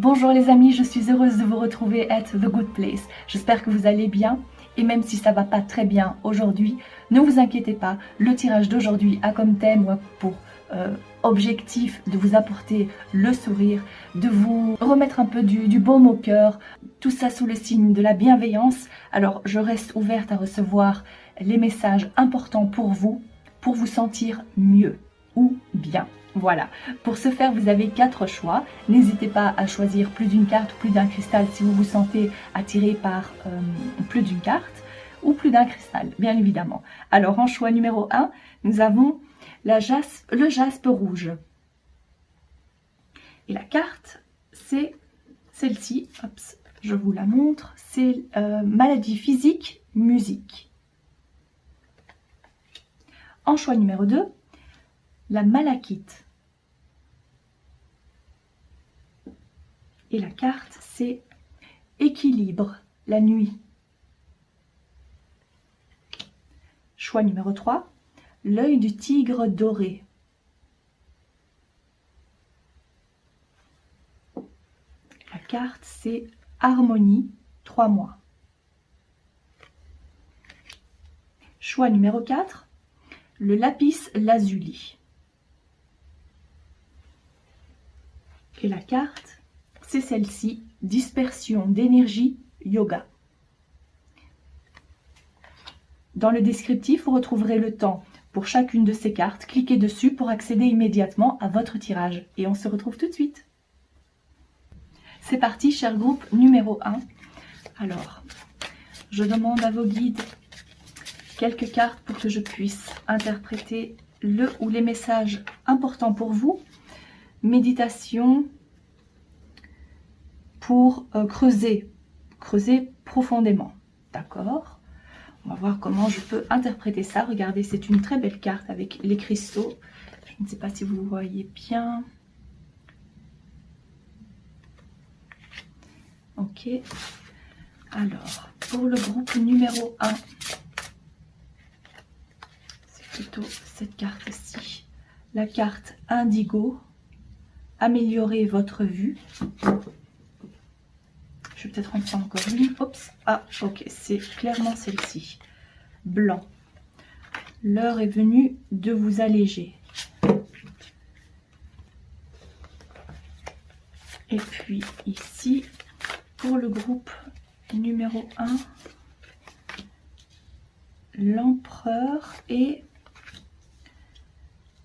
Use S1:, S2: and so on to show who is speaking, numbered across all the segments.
S1: Bonjour les amis, je suis heureuse de vous retrouver at The Good Place. J'espère que vous allez bien et même si ça va pas très bien aujourd'hui, ne vous inquiétez pas, le tirage d'aujourd'hui a comme thème ou pour objectif de vous apporter le sourire, de vous remettre un peu du baume au cœur, tout ça sous le signe de la bienveillance. Alors je reste ouverte à recevoir les messages importants pour vous sentir mieux ou bien. Voilà, pour ce faire, vous avez 4 choix. N'hésitez pas à choisir plus d'une carte ou plus d'un cristal si vous vous sentez attiré par plus d'une carte ou plus d'un cristal, bien évidemment. Alors, en choix numéro 1, nous avons le jaspe rouge. Et la carte, c'est celle-ci. Hop, je vous la montre. C'est maladie physique, musique. En choix numéro 2, la malachite. Et la carte, c'est équilibre, la nuit. Choix numéro 3, l'œil du tigre doré. La carte, c'est harmonie, 3 mois. Choix numéro 4, le lapis lazuli. Et la carte, c'est celle-ci, dispersion d'énergie, yoga. Dans le descriptif, vous retrouverez le temps pour chacune de ces cartes. Cliquez dessus pour accéder immédiatement à votre tirage. Et on se retrouve tout de suite. C'est parti, cher groupe numéro 1. Alors, je demande à vos guides quelques cartes pour que je puisse interpréter le ou les messages importants pour vous. Méditation pour creuser profondément. D'accord? On va voir comment je peux interpréter ça. Regardez, c'est une très belle carte avec les cristaux. Je ne sais pas si vous voyez bien. Ok. Alors, pour le groupe numéro 1, c'est plutôt cette carte-ci. La carte indigo. Améliorer votre vue. Je vais peut-être en prendre encore une. Oups. Ah, ok. C'est clairement celle-ci. Blanc. L'heure est venue de vous alléger. Et puis ici, pour le groupe numéro 1, l'empereur et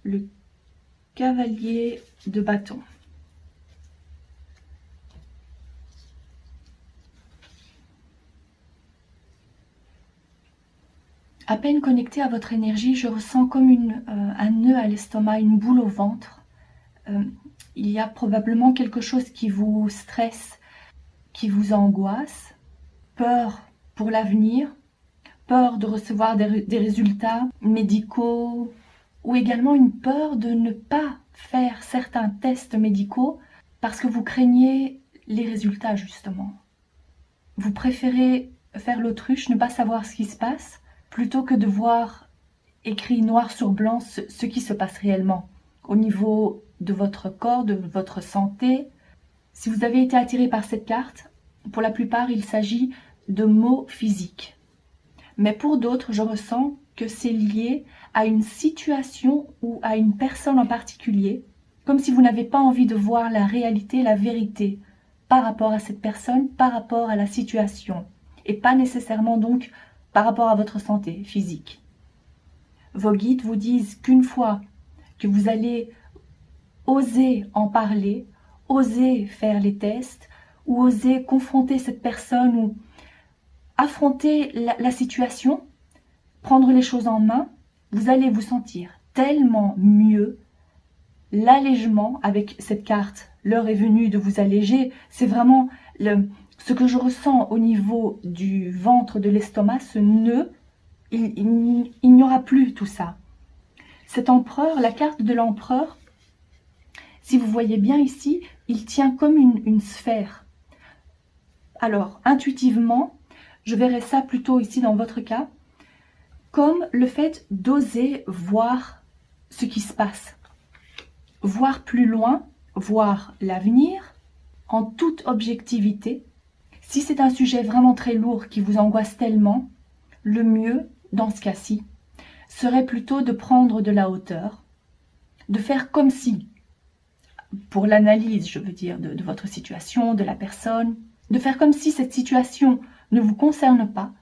S1: le cavalier de bâton. À peine connecté à votre énergie, je ressens comme un nœud à l'estomac, une boule au ventre. Il y a probablement quelque chose qui vous stresse, qui vous angoisse. Peur pour l'avenir, peur de recevoir des résultats médicaux, ou également une peur de ne pas faire certains tests médicaux parce que vous craignez les résultats justement. Vous préférez faire l'autruche, ne pas savoir ce qui se passe, plutôt que de voir écrit noir sur blanc ce qui se passe réellement au niveau de votre corps, de votre santé. Si vous avez été attiré par cette carte, pour la plupart, il s'agit de maux physiques. Mais pour d'autres, je ressens que c'est lié à une situation ou à une personne en particulier, comme si vous n'avez pas envie de voir la réalité, la vérité, par rapport à cette personne, par rapport à la situation, et pas nécessairement donc par rapport à votre santé physique. Vos guides vous disent qu'une fois que vous allez oser en parler, oser faire les tests, ou oser confronter cette personne, ou affronter la situation, prendre les choses en main, vous allez vous sentir tellement mieux. L'allègement avec cette carte, l'heure est venue de vous alléger, c'est vraiment ce que je ressens au niveau du ventre, de l'estomac, ce nœud, il n'y aura plus tout ça. Cet empereur, la carte de l'empereur, si vous voyez bien ici, il tient comme une sphère. Alors, intuitivement, je verrais ça plutôt ici dans votre cas, comme le fait d'oser voir ce qui se passe. Voir plus loin, voir l'avenir, en toute objectivité. Si c'est un sujet vraiment très lourd qui vous angoisse tellement, le mieux, dans ce cas-ci, serait plutôt de prendre de la hauteur, de faire comme si, pour l'analyse, je veux dire, de votre situation, de la personne, de faire comme si cette situation ne vous concerne pas,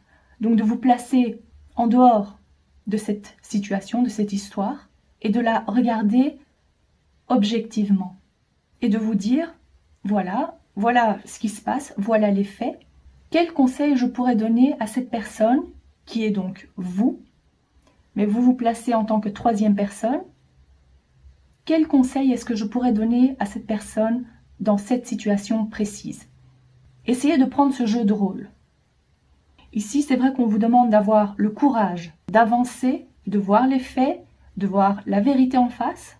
S1: donc de vous placer en dehors de cette situation, de cette histoire, et de la regarder objectivement, et de vous dire, voilà ce qui se passe, voilà les faits, quel conseil je pourrais donner à cette personne, qui est donc vous, mais vous vous placez en tant que troisième personne, quel conseil est-ce que je pourrais donner à cette personne dans cette situation précise? Essayez de prendre ce jeu de rôle. Ici, c'est vrai qu'on vous demande d'avoir le courage d'avancer, de voir les faits, de voir la vérité en face.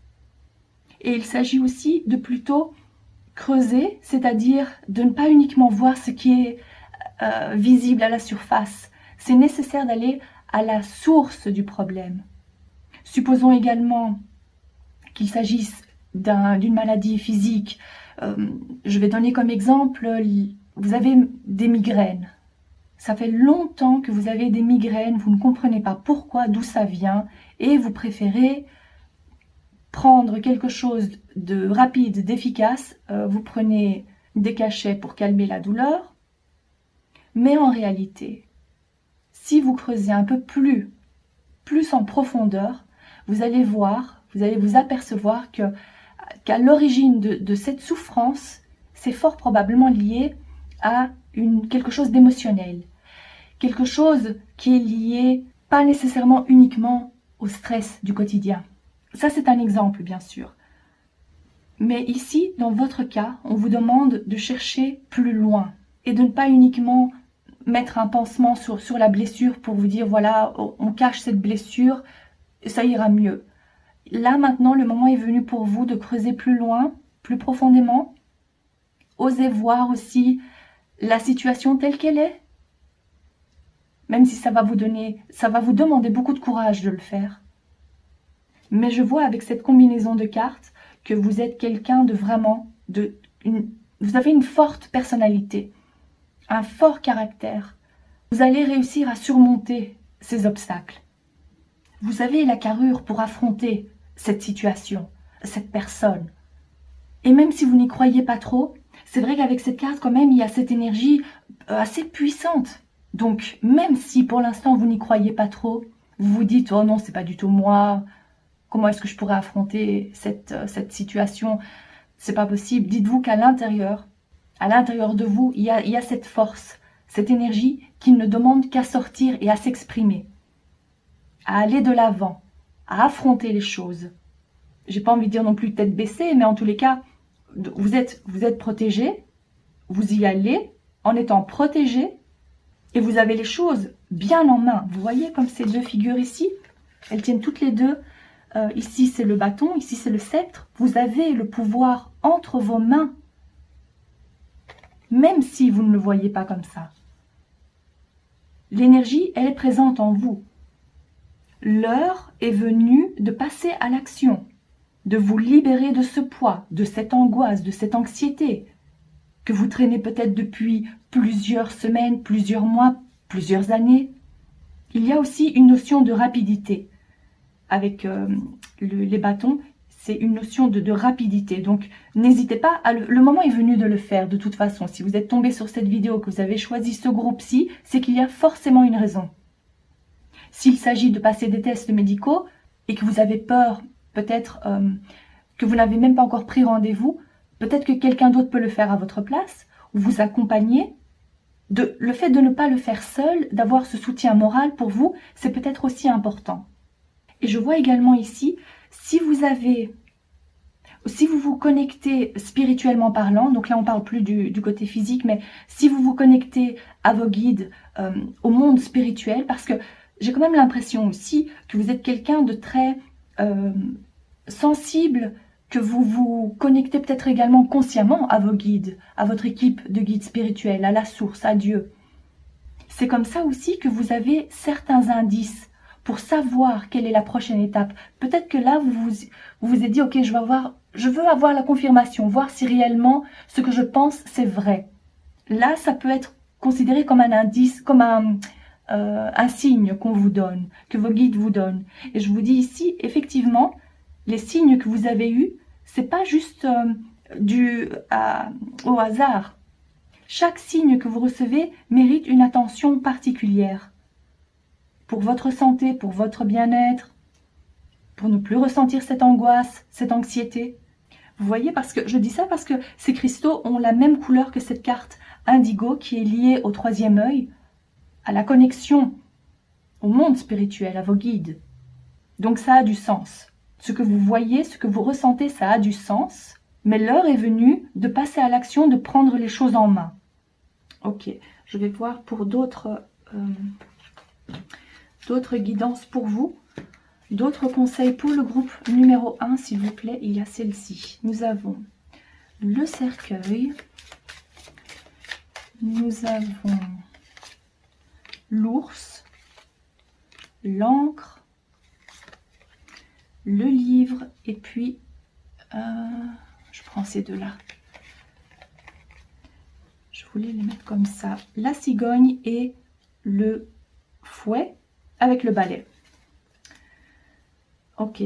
S1: Et il s'agit aussi de plutôt creuser, c'est-à-dire de ne pas uniquement voir ce qui est visible à la surface. C'est nécessaire d'aller à la source du problème. Supposons également qu'il s'agisse d'une maladie physique. Je vais donner comme exemple, vous avez des migraines. Ça fait longtemps que vous avez des migraines, vous ne comprenez pas pourquoi, d'où ça vient, et vous préférez prendre quelque chose de rapide, d'efficace. Vous prenez des cachets pour calmer la douleur, mais en réalité, si vous creusez un peu plus en profondeur, vous allez voir, vous allez vous apercevoir qu'à l'origine de cette souffrance, c'est fort probablement lié à quelque chose d'émotionnel, quelque chose qui est lié pas nécessairement uniquement au stress du quotidien. Ça, c'est un exemple, bien sûr. Mais ici, dans votre cas, on vous demande de chercher plus loin et de ne pas uniquement mettre un pansement sur la blessure pour vous dire, voilà, on cache cette blessure, ça ira mieux. Là, maintenant, le moment est venu pour vous de creuser plus loin, plus profondément. Osez voir aussi la situation telle qu'elle est. Même si ça va vous demander beaucoup de courage de le faire. Mais je vois avec cette combinaison de cartes que vous êtes quelqu'un de vraiment, vous avez une forte personnalité, un fort caractère. Vous allez réussir à surmonter ces obstacles. Vous avez la carrure pour affronter cette situation, cette personne. Et même si vous n'y croyez pas trop, c'est vrai qu'avec cette carte, quand même, il y a cette énergie assez puissante. Donc, même si pour l'instant vous n'y croyez pas trop, vous vous dites, oh non, c'est pas du tout moi, comment est-ce que je pourrais affronter cette situation? C'est pas possible. Dites-vous qu'à l'intérieur de vous, il y a cette force, cette énergie qui ne demande qu'à sortir et à s'exprimer, à aller de l'avant, à affronter les choses. J'ai pas envie de dire non plus tête baissée, mais en tous les cas, vous êtes protégé, vous y allez en étant protégé, et vous avez les choses bien en main. Vous voyez comme ces deux figures ici, elles tiennent toutes les deux. Ici c'est le bâton, ici c'est le sceptre. Vous avez le pouvoir entre vos mains, même si vous ne le voyez pas comme ça. L'énergie, elle est présente en vous. L'heure est venue de passer à l'action, de vous libérer de ce poids, de cette angoisse, de cette anxiété que vous traînez peut-être depuis plusieurs semaines, plusieurs mois, plusieurs années. Il y a aussi une notion de rapidité. Avec les bâtons, c'est une notion de rapidité. Donc, n'hésitez pas, le moment est venu de le faire de toute façon. Si vous êtes tombé sur cette vidéo, que vous avez choisi ce groupe-ci, c'est qu'il y a forcément une raison. S'il s'agit de passer des tests médicaux et que vous avez peur, peut-être que vous n'avez même pas encore pris rendez-vous, peut-être que quelqu'un d'autre peut le faire à votre place, ou vous accompagner. Le fait de ne pas le faire seul, d'avoir ce soutien moral pour vous, c'est peut-être aussi important. Et je vois également ici, si vous vous connectez spirituellement parlant, donc là on parle plus du côté physique, mais si vous vous connectez à vos guides, au monde spirituel, parce que j'ai quand même l'impression aussi que vous êtes quelqu'un de très sensible, que vous vous connectez peut-être également consciemment à vos guides, à votre équipe de guides spirituels, à la source, à Dieu. C'est comme ça aussi que vous avez certains indices pour savoir quelle est la prochaine étape. Peut-être que là, vous vous êtes dit, ok, je vais avoir je veux avoir la confirmation, voir si réellement ce que je pense, c'est vrai. Là, ça peut être considéré comme un indice, comme un signe qu'on vous donne, que vos guides vous donnent. Et je vous dis ici, effectivement, les signes que vous avez eus, c'est pas juste au hasard. Chaque signe que vous recevez mérite une attention particulière. Pour votre santé, pour votre bien-être, pour ne plus ressentir cette angoisse, cette anxiété. Vous voyez, parce que je dis ça parce que ces cristaux ont la même couleur que cette carte indigo qui est liée au troisième œil, à la connexion au monde spirituel, à vos guides. Donc ça a du sens. Ce que vous voyez, ce que vous ressentez, ça a du sens, mais l'heure est venue de passer à l'action, de prendre les choses en main. Ok, je vais voir pour d'autres guidances pour vous. D'autres conseils pour le groupe numéro 1, s'il vous plaît, il y a celle-ci. Nous avons le cercueil, nous avons l'ours, l'encre, le livre, et puis, je prends ces deux-là. Je voulais les mettre comme ça. La cigogne et le fouet avec le balai. Ok.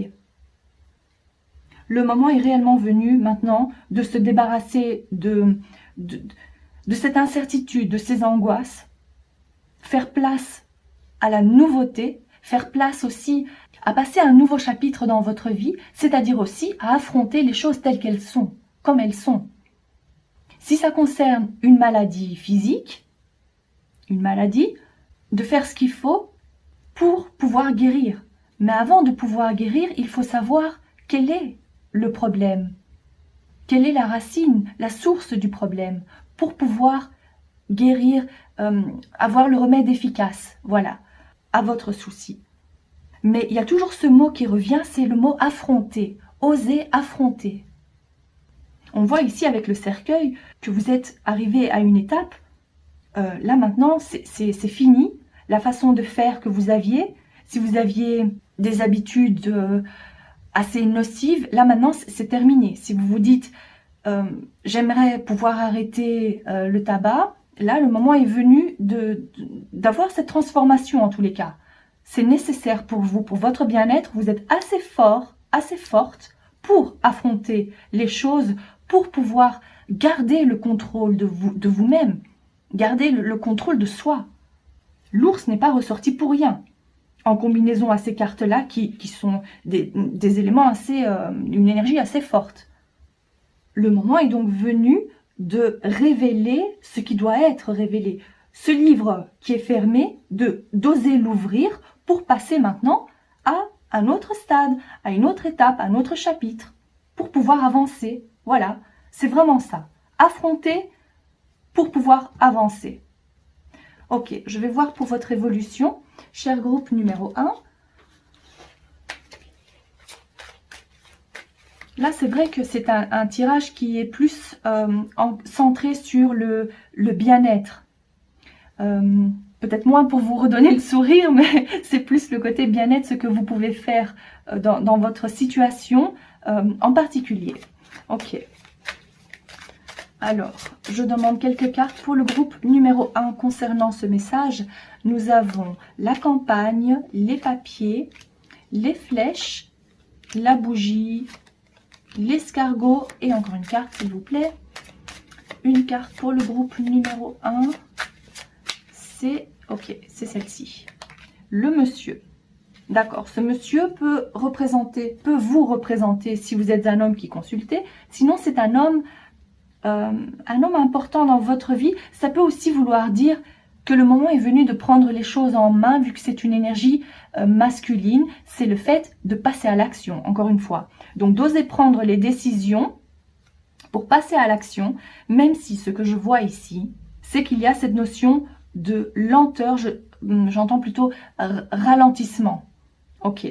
S1: Le moment est réellement venu maintenant de se débarrasser de cette incertitude, de ces angoisses, faire place à la nouveauté, faire place aussi à passer un nouveau chapitre dans votre vie, c'est-à-dire aussi à affronter les choses telles qu'elles sont, comme elles sont. Si ça concerne une maladie physique, une maladie, de faire ce qu'il faut pour pouvoir guérir. Mais avant de pouvoir guérir, il faut savoir quel est le problème, quelle est la racine, la source du problème, pour pouvoir guérir, avoir le remède efficace, voilà, à votre souci. Mais il y a toujours ce mot qui revient, c'est le mot affronter, oser affronter. On voit ici avec le cercueil que vous êtes arrivé à une étape, là maintenant c'est fini, la façon de faire que vous aviez, si vous aviez des habitudes assez nocives, là maintenant c'est terminé. Si vous vous dites j'aimerais pouvoir arrêter le tabac, là le moment est venu d'avoir cette transformation en tous les cas. C'est nécessaire pour vous, pour votre bien-être, vous êtes assez fort, assez forte pour affronter les choses, pour pouvoir garder le contrôle de vous-même, garder le contrôle de soi. L'ours n'est pas ressorti pour rien. En combinaison à ces cartes-là qui sont des éléments assez, une énergie assez forte. Le moment est donc venu de révéler ce qui doit être révélé. Ce livre qui est fermé, d'oser l'ouvrir pour passer maintenant à un autre stade, à une autre étape, à un autre chapitre, pour pouvoir avancer. Voilà, c'est vraiment ça. Affronter pour pouvoir avancer. Ok, je vais voir pour votre évolution. Cher groupe numéro 1. Là, c'est vrai que c'est un tirage qui est plus centré sur le bien-être. Peut-être moins pour vous redonner le sourire, mais c'est plus le côté bien-être, ce que vous pouvez faire dans votre situation en particulier. Ok. Alors, je demande quelques cartes pour le groupe numéro 1 concernant ce message. Nous avons la campagne, les papiers, les flèches, la bougie, l'escargot et encore une carte s'il vous plaît. Une carte pour le groupe numéro 1, c'est celle-ci. Le monsieur. D'accord, ce monsieur peut vous représenter si vous êtes un homme qui consultez. Sinon, c'est un homme important dans votre vie. Ça peut aussi vouloir dire que le moment est venu de prendre les choses en main, vu que c'est une énergie masculine. C'est le fait de passer à l'action, encore une fois. Donc, d'oser prendre les décisions pour passer à l'action, même si ce que je vois ici, c'est qu'il y a cette notion de lenteur, j'entends plutôt ralentissement. Ok.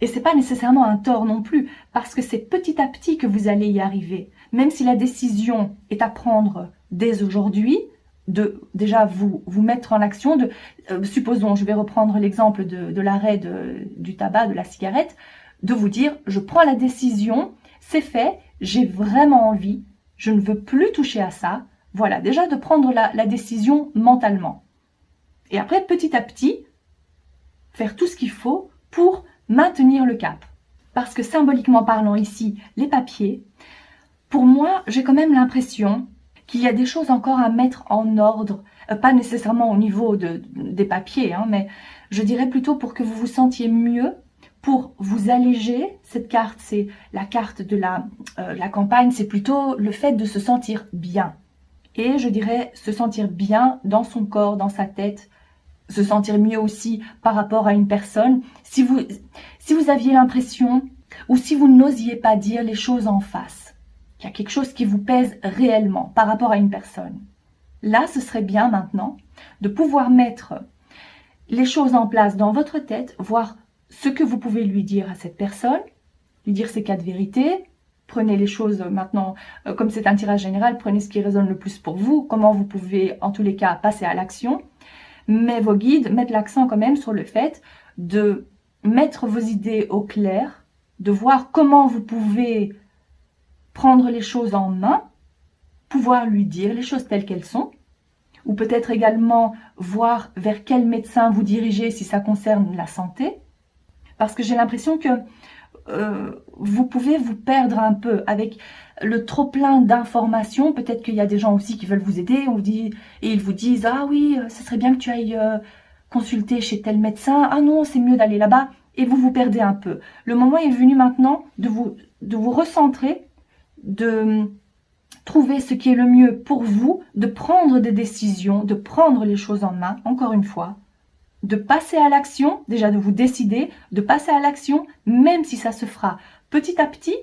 S1: Et c'est pas nécessairement un tort non plus, parce que c'est petit à petit que vous allez y arriver. Même si la décision est à prendre dès aujourd'hui, de déjà vous mettre en action, supposons, je vais reprendre l'exemple de l'arrêt du tabac, de la cigarette, de vous dire, je prends la décision, c'est fait, j'ai vraiment envie, je ne veux plus toucher à ça. Voilà, déjà de prendre la décision mentalement. Et après, petit à petit, faire tout ce qu'il faut pour maintenir le cap. Parce que symboliquement parlant ici, les papiers, pour moi, j'ai quand même l'impression qu'il y a des choses encore à mettre en ordre, pas nécessairement au niveau des papiers, hein, mais je dirais plutôt pour que vous vous sentiez mieux, pour vous alléger. Cette carte, c'est la carte de la campagne, c'est plutôt le fait de se sentir bien. Et je dirais se sentir bien dans son corps, dans sa tête, se sentir mieux aussi par rapport à une personne. Si vous aviez l'impression, ou si vous n'osiez pas dire les choses en face, qu'il y a quelque chose qui vous pèse réellement par rapport à une personne, là, ce serait bien maintenant de pouvoir mettre les choses en place dans votre tête, voir ce que vous pouvez lui dire à cette personne, lui dire ses 4 vérités. Prenez les choses maintenant, comme c'est un tirage général, prenez ce qui résonne le plus pour vous, comment vous pouvez en tous les cas passer à l'action. Mais vos guides mettent l'accent quand même sur le fait de mettre vos idées au clair, de voir comment vous pouvez prendre les choses en main, pouvoir lui dire les choses telles qu'elles sont, ou peut-être également voir vers quel médecin vous dirigez si ça concerne la santé, parce que j'ai l'impression que vous pouvez vous perdre un peu avec le trop plein d'informations. Peut-être qu'il y a des gens aussi qui veulent vous aider, et ils vous disent « Ah oui, ce serait bien que tu ailles consulter chez tel médecin. Ah non, c'est mieux d'aller là-bas. » Et vous vous perdez un peu. Le moment est venu maintenant de vous recentrer, de trouver ce qui est le mieux pour vous, de prendre des décisions, de prendre les choses en main, encore une fois, de passer à l'action, déjà de vous décider, de passer à l'action, même si ça se fera petit à petit.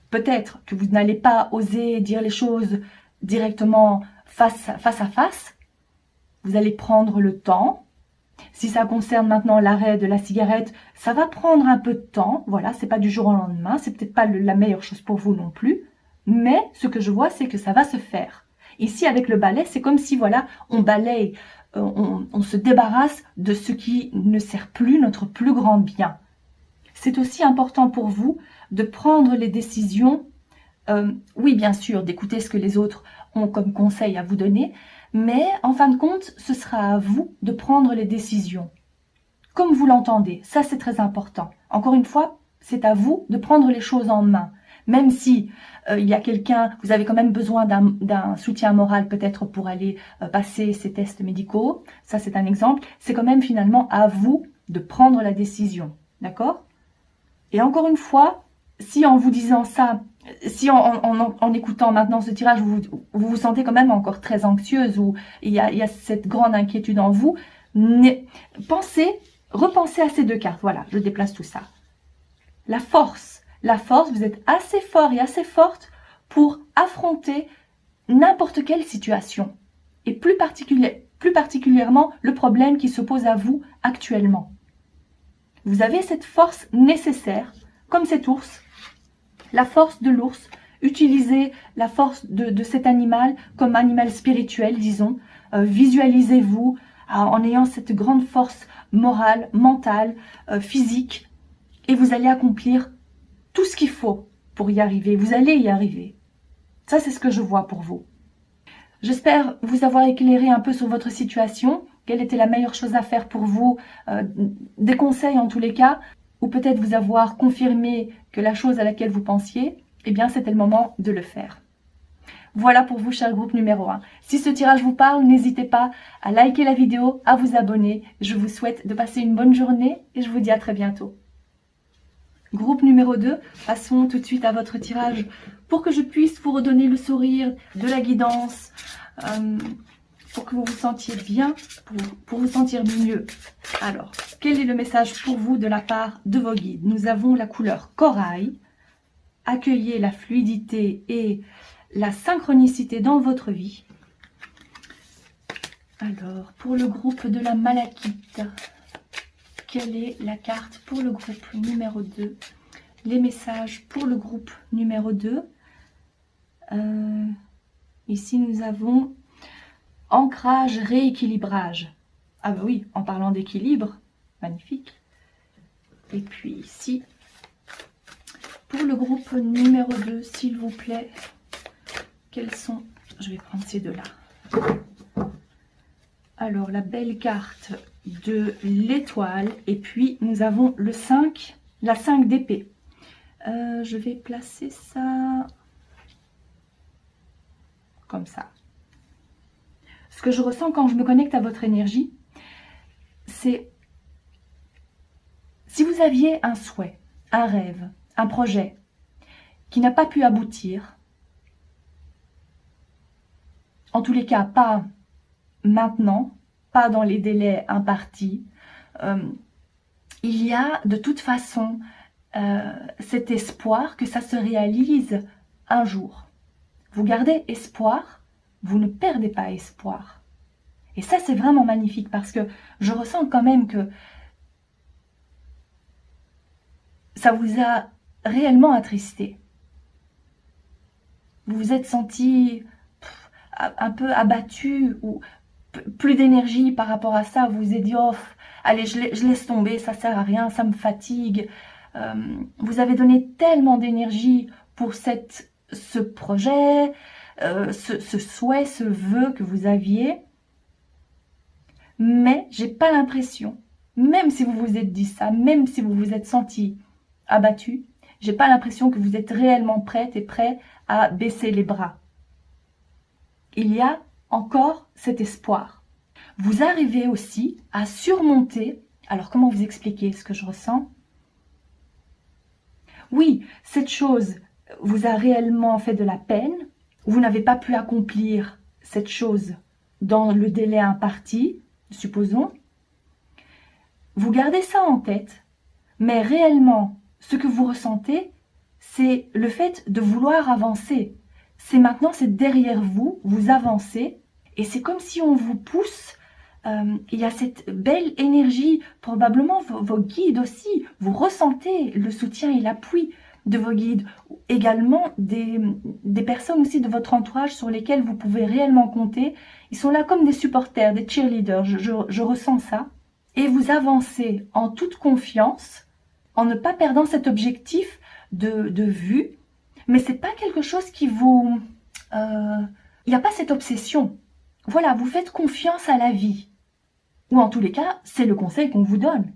S1: Peut-être que vous n'allez pas oser dire les choses directement face à face. Vous allez prendre le temps. Si ça concerne maintenant l'arrêt de la cigarette, ça va prendre un peu de temps. Voilà, c'est pas du jour au lendemain. C'est peut-être pas la meilleure chose pour vous non plus. Mais ce que je vois, c'est que ça va se faire. Ici, avec le balai, c'est comme si, voilà, on balaye, on se débarrasse de ce qui ne sert plus notre plus grand bien. C'est aussi important pour vous de prendre les décisions, oui bien sûr, d'écouter ce que les autres ont comme conseil à vous donner, mais en fin de compte, ce sera à vous de prendre les décisions, comme vous l'entendez. Ça, c'est très important. Encore une fois, c'est à vous de prendre les choses en main. Même si il y a quelqu'un, vous avez quand même besoin d'un soutien moral peut-être pour aller passer ces tests médicaux, ça c'est un exemple, c'est quand même finalement à vous de prendre la décision, d'accord? Et encore une fois, si en vous disant ça, si en écoutant maintenant ce tirage, vous sentez quand même encore très anxieuse, ou il y a cette grande inquiétude en vous, repensez à ces 2 cartes, voilà, je déplace tout ça. La force, vous êtes assez fort et assez forte pour affronter n'importe quelle situation, et plus particulièrement le problème qui se pose à vous actuellement. Vous avez cette force nécessaire, comme cet ours, la force de l'ours. Utilisez la force de cet animal comme animal spirituel, disons. Visualisez-vous en ayant cette grande force morale, mentale, physique, et vous allez accomplir tout ce qu'il faut pour y arriver. Vous allez y arriver. Ça, c'est ce que je vois pour vous. J'espère vous avoir éclairé un peu sur votre situation. Quelle était la meilleure chose à faire pour vous, des conseils en tous les cas, ou peut-être vous avoir confirmé que la chose à laquelle vous pensiez, eh bien c'était le moment de le faire. Voilà pour vous, cher groupe numéro 1. Si ce tirage vous parle, n'hésitez pas à liker la vidéo, à vous abonner. Je vous souhaite de passer une bonne journée et je vous dis à très bientôt. Groupe numéro 2, passons tout de suite à votre tirage pour que je puisse vous redonner le sourire, de la guidance, pour que vous vous sentiez bien, pour vous sentir mieux. Alors, quel est le message pour vous de la part de vos guides? Nous avons la couleur corail. Accueillez la fluidité et la synchronicité dans votre vie. Alors, pour le groupe de la malachite, quelle est la carte pour le groupe numéro 2? Les messages pour le groupe numéro 2. Ici, nous avons ancrage, rééquilibrage. Ah bah oui, en parlant d'équilibre, magnifique. Et puis ici, Pour le groupe numéro 2, s'il vous plaît, quels sont... Je vais prendre ces deux-là. Alors, la belle carte de l'étoile. Et puis, nous avons le 5, la 5 d'épée. Je vais placer ça comme ça. Ce que je ressens quand je me connecte à votre énergie, c'est si vous aviez un souhait, un rêve, un projet qui n'a pas pu aboutir, en tous les cas pas maintenant, pas dans les délais impartis, il y a de toute façon cet espoir que ça se réalise un jour. Vous gardez espoir, vous ne perdez pas espoir. Et ça, c'est vraiment magnifique parce que je ressens quand même que ça vous a réellement attristé. Vous vous êtes senti un peu abattu ou plus d'énergie par rapport à ça. Vous vous êtes dit, oh, allez, je laisse tomber, ça sert à rien, ça me fatigue. Vous avez donné tellement d'énergie pour ce projet, ce souhait, ce vœu que vous aviez. Mais j'ai pas l'impression, même si vous vous êtes dit ça, même si vous vous êtes senti abattu, j'ai pas l'impression que vous êtes réellement prête et prêt à baisser les bras. Il y a encore cet espoir. Vous arrivez aussi à surmonter, alors comment vous expliquer ce que je ressens? Oui, cette chose vous a réellement fait de la peine, vous n'avez pas pu accomplir cette chose dans le délai imparti, supposons. Vous gardez ça en tête, mais réellement, ce que vous ressentez, c'est le fait de vouloir avancer. C'est maintenant, c'est derrière vous, vous avancez, et c'est comme si on vous pousse. Il y a cette belle énergie, probablement vos guides aussi, vous ressentez le soutien et l'appui de vos guides, également des personnes aussi de votre entourage sur lesquelles vous pouvez réellement compter. Ils sont là comme des supporters, des cheerleaders, je ressens ça. Et vous avancez en toute confiance, en ne pas perdant cet objectif de vue, mais c'est pas quelque chose qui vous... il n'y a pas cette obsession. Voilà, vous faites confiance à la vie. Ou en tous les cas, c'est le conseil qu'on vous donne.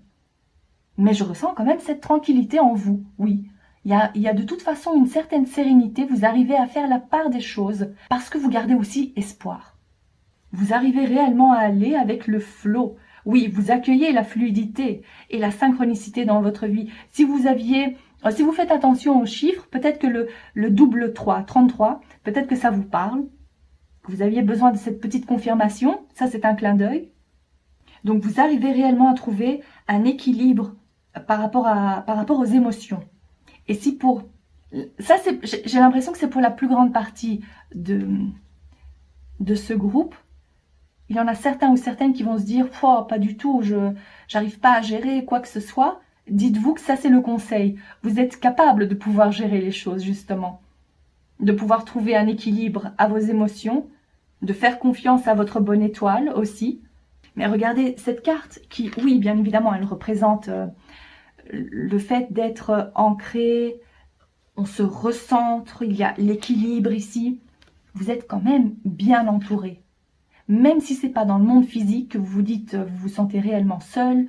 S1: Mais je ressens quand même cette tranquillité en vous, oui. Il y a de toute façon une certaine sérénité, vous arrivez à faire la part des choses, parce que vous gardez aussi espoir. Vous arrivez réellement à aller avec le flot. Oui, vous accueillez la fluidité et la synchronicité dans votre vie. Si vous faites attention aux chiffres, peut-être que le double 3, 33, peut-être que ça vous parle. Vous aviez besoin de cette petite confirmation, ça c'est un clin d'œil. Donc vous arrivez réellement à trouver un équilibre par rapport aux émotions. Et si pour... Ça, j'ai l'impression que c'est pour la plus grande partie de ce groupe. Il y en a certains ou certaines qui vont se dire oh, « pas du tout, je n'arrive pas à gérer quoi que ce soit ». Dites-vous que ça c'est le conseil. Vous êtes capable de pouvoir gérer les choses justement. De pouvoir trouver un équilibre à vos émotions. De faire confiance à votre bonne étoile aussi. Mais regardez cette carte qui, oui, bien évidemment, elle représente le fait d'être ancré, on se recentre, il y a l'équilibre ici. Vous êtes quand même bien entouré. Même si ce n'est pas dans le monde physique que vous vous dites, vous vous sentez réellement seul,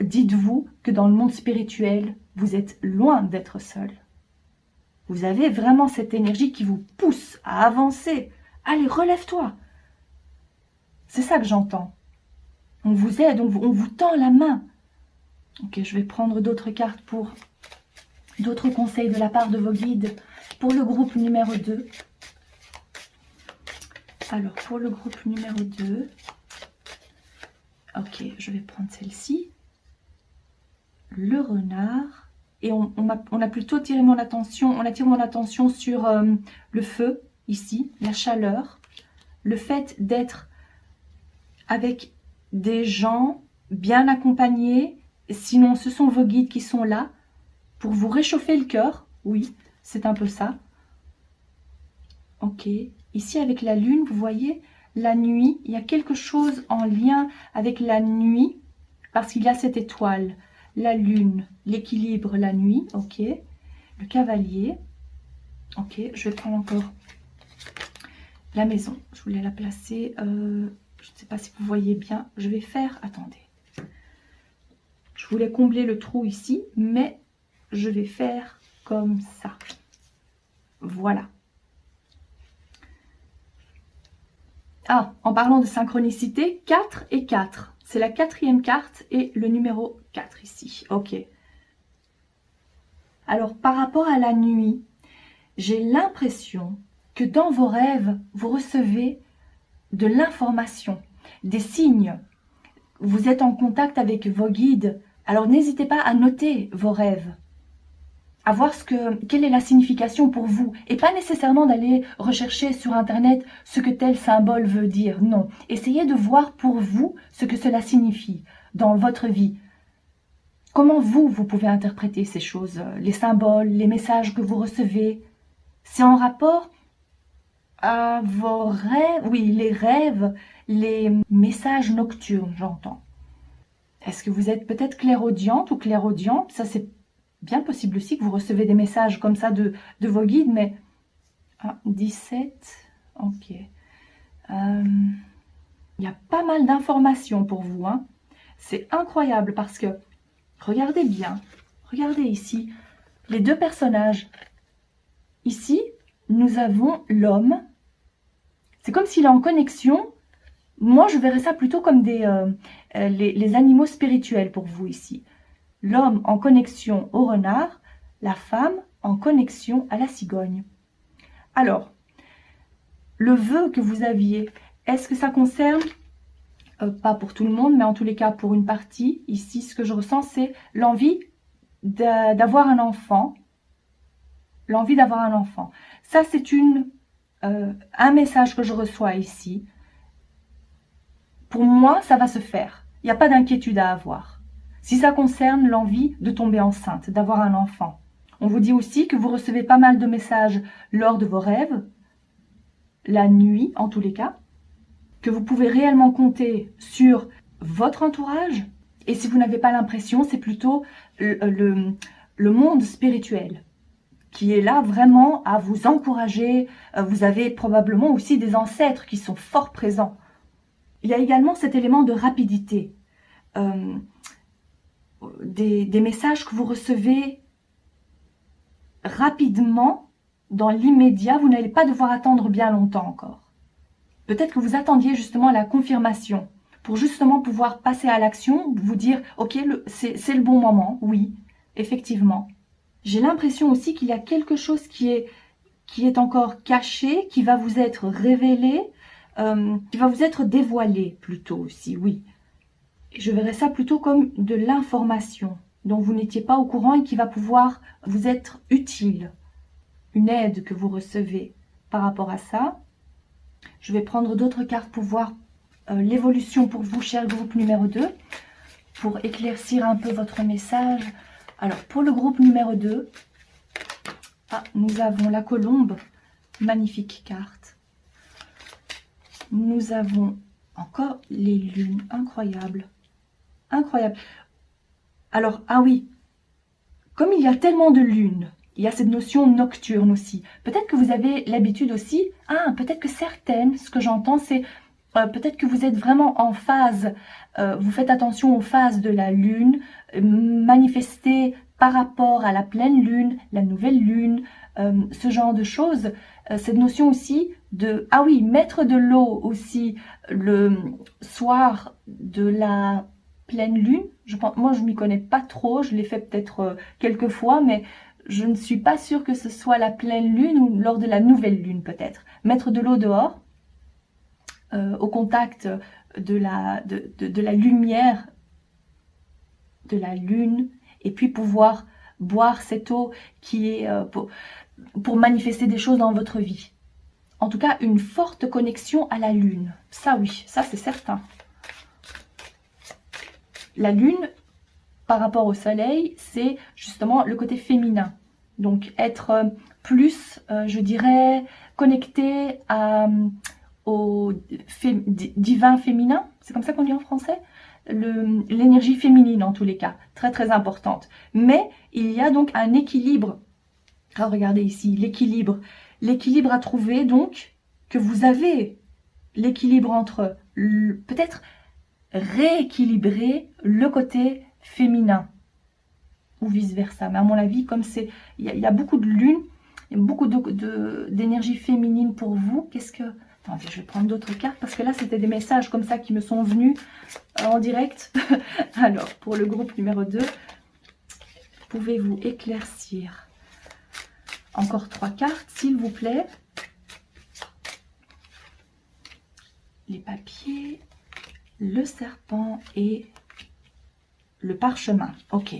S1: dites-vous que dans le monde spirituel, vous êtes loin d'être seul. Vous avez vraiment cette énergie qui vous pousse à avancer. Allez, relève-toi. C'est ça que j'entends. On vous aide, on vous tend la main. Ok, je vais prendre d'autres cartes pour d'autres conseils de la part de vos guides pour le groupe numéro 2. Alors, pour le groupe numéro 2, ok, je vais prendre celle-ci. Le renard. Et on a plutôt tiré mon attention, on attire mon attention sur le feu, ici, la chaleur. Le fait d'être avec des gens bien accompagnés, sinon ce sont vos guides qui sont là pour vous réchauffer le cœur. Oui, c'est un peu ça. Ok, ici avec la lune, vous voyez, la nuit, il y a quelque chose en lien avec la nuit, parce qu'il y a cette étoile, la lune, l'équilibre, la nuit, ok. le cavalier. Ok, je vais prendre encore la maison. Je voulais la placer, je ne sais pas si vous voyez bien. Je vais faire, attendez. Je voulais combler le trou ici, mais je vais faire comme ça. Voilà. Ah, en parlant de synchronicité, 4 et 4. C'est la 4e carte et le numéro 4 ici. Ok. Alors, par rapport à la nuit, j'ai l'impression que dans vos rêves, vous recevez de l'information, des signes. Vous êtes en contact avec vos guides. Alors, n'hésitez pas à noter vos rêves, à voir quelle est la signification pour vous. Et pas nécessairement d'aller rechercher sur Internet ce que tel symbole veut dire. Non, essayez de voir pour vous ce que cela signifie dans votre vie. Comment vous pouvez interpréter ces choses, les symboles, les messages que vous recevez. C'est en rapport à vos rêves, oui, les rêves, les messages nocturnes, j'entends. Est-ce que vous êtes peut-être clairaudiente ou clairaudient? Ça, c'est bien possible aussi que vous recevez des messages comme ça de vos guides, mais... Ah, 17, ok. Il y a pas mal d'informations pour vous, hein. C'est incroyable parce que, regardez bien, regardez ici, les deux personnages. Ici, nous avons l'homme. C'est comme s'il est en connexion. Moi, je verrais ça plutôt comme les animaux spirituels pour vous ici. L'homme en connexion au renard, la femme en connexion à la cigogne. Alors, le vœu que vous aviez, est-ce que ça concerne, pas pour tout le monde, mais en tous les cas pour une partie, ici, ce que je ressens, c'est l'envie d'avoir un enfant. L'envie d'avoir un enfant. Ça, c'est un message que je reçois ici. Pour moi, ça va se faire. Il n'y a pas d'inquiétude à avoir. Si ça concerne l'envie de tomber enceinte, d'avoir un enfant. On vous dit aussi que vous recevez pas mal de messages lors de vos rêves, la nuit en tous les cas, que vous pouvez réellement compter sur votre entourage. Et si vous n'avez pas l'impression, c'est plutôt le monde spirituel qui est là vraiment à vous encourager. Vous avez probablement aussi des ancêtres qui sont fort présents. Il y a également cet élément de rapidité. Des messages que vous recevez rapidement, dans l'immédiat, vous n'allez pas devoir attendre bien longtemps encore. Peut-être que vous attendiez justement la confirmation, pour justement pouvoir passer à l'action, vous dire, ok, c'est le bon moment, oui, effectivement. J'ai l'impression aussi qu'il y a quelque chose qui est encore caché, qui va vous être révélé, qui va vous être dévoilé plutôt aussi, oui. Je verrais ça plutôt comme de l'information dont vous n'étiez pas au courant et qui va pouvoir vous être utile. Une aide que vous recevez par rapport à ça. Je vais prendre d'autres cartes pour voir l'évolution pour vous, cher groupe numéro 2, pour éclaircir un peu votre message. Alors, pour le groupe numéro 2, nous avons la colombe, magnifique carte. Nous avons encore les lunes, incroyable. Incroyable. Alors, ah oui, comme il y a tellement de lunes, il y a cette notion nocturne aussi. Peut-être que vous avez l'habitude aussi, peut-être que certaines, ce que j'entends, c'est peut-être que vous êtes vraiment en phase, vous faites attention aux phases de la lune, manifestées par rapport à la pleine lune, la nouvelle lune, ce genre de choses. Cette notion aussi de, mettre de l'eau aussi le soir de la pleine lune. Moi, je m'y connais pas trop, je l'ai fait peut-être quelques fois, mais je ne suis pas sûre que ce soit la pleine lune ou lors de la nouvelle lune peut-être. Mettre de l'eau dehors, au contact de la lumière de la lune, et puis pouvoir boire cette eau qui est pour manifester des choses dans votre vie. En tout cas, une forte connexion à la lune. Ça oui, ça c'est certain. La lune, par rapport au soleil, c'est justement le côté féminin. Donc être plus, je dirais, connecté au divin féminin. C'est comme ça qu'on dit en français? L'énergie féminine en tous les cas, très très importante. Mais il y a donc un équilibre Ah, regardez ici, l'équilibre. L'équilibre à trouver, donc, que vous avez l'équilibre entre peut-être rééquilibrer le côté féminin ou vice-versa. Mais à mon avis, comme c'est, il y a beaucoup de lune, il y a beaucoup d'énergie féminine pour vous. Qu'est-ce que... Attendez, je vais prendre d'autres cartes parce que là, c'était des messages comme ça qui me sont venus en direct. Alors, pour le groupe numéro 2, pouvez-vous éclaircir encore 3 cartes, s'il vous plaît? Les papiers, le serpent et le parchemin. Ok.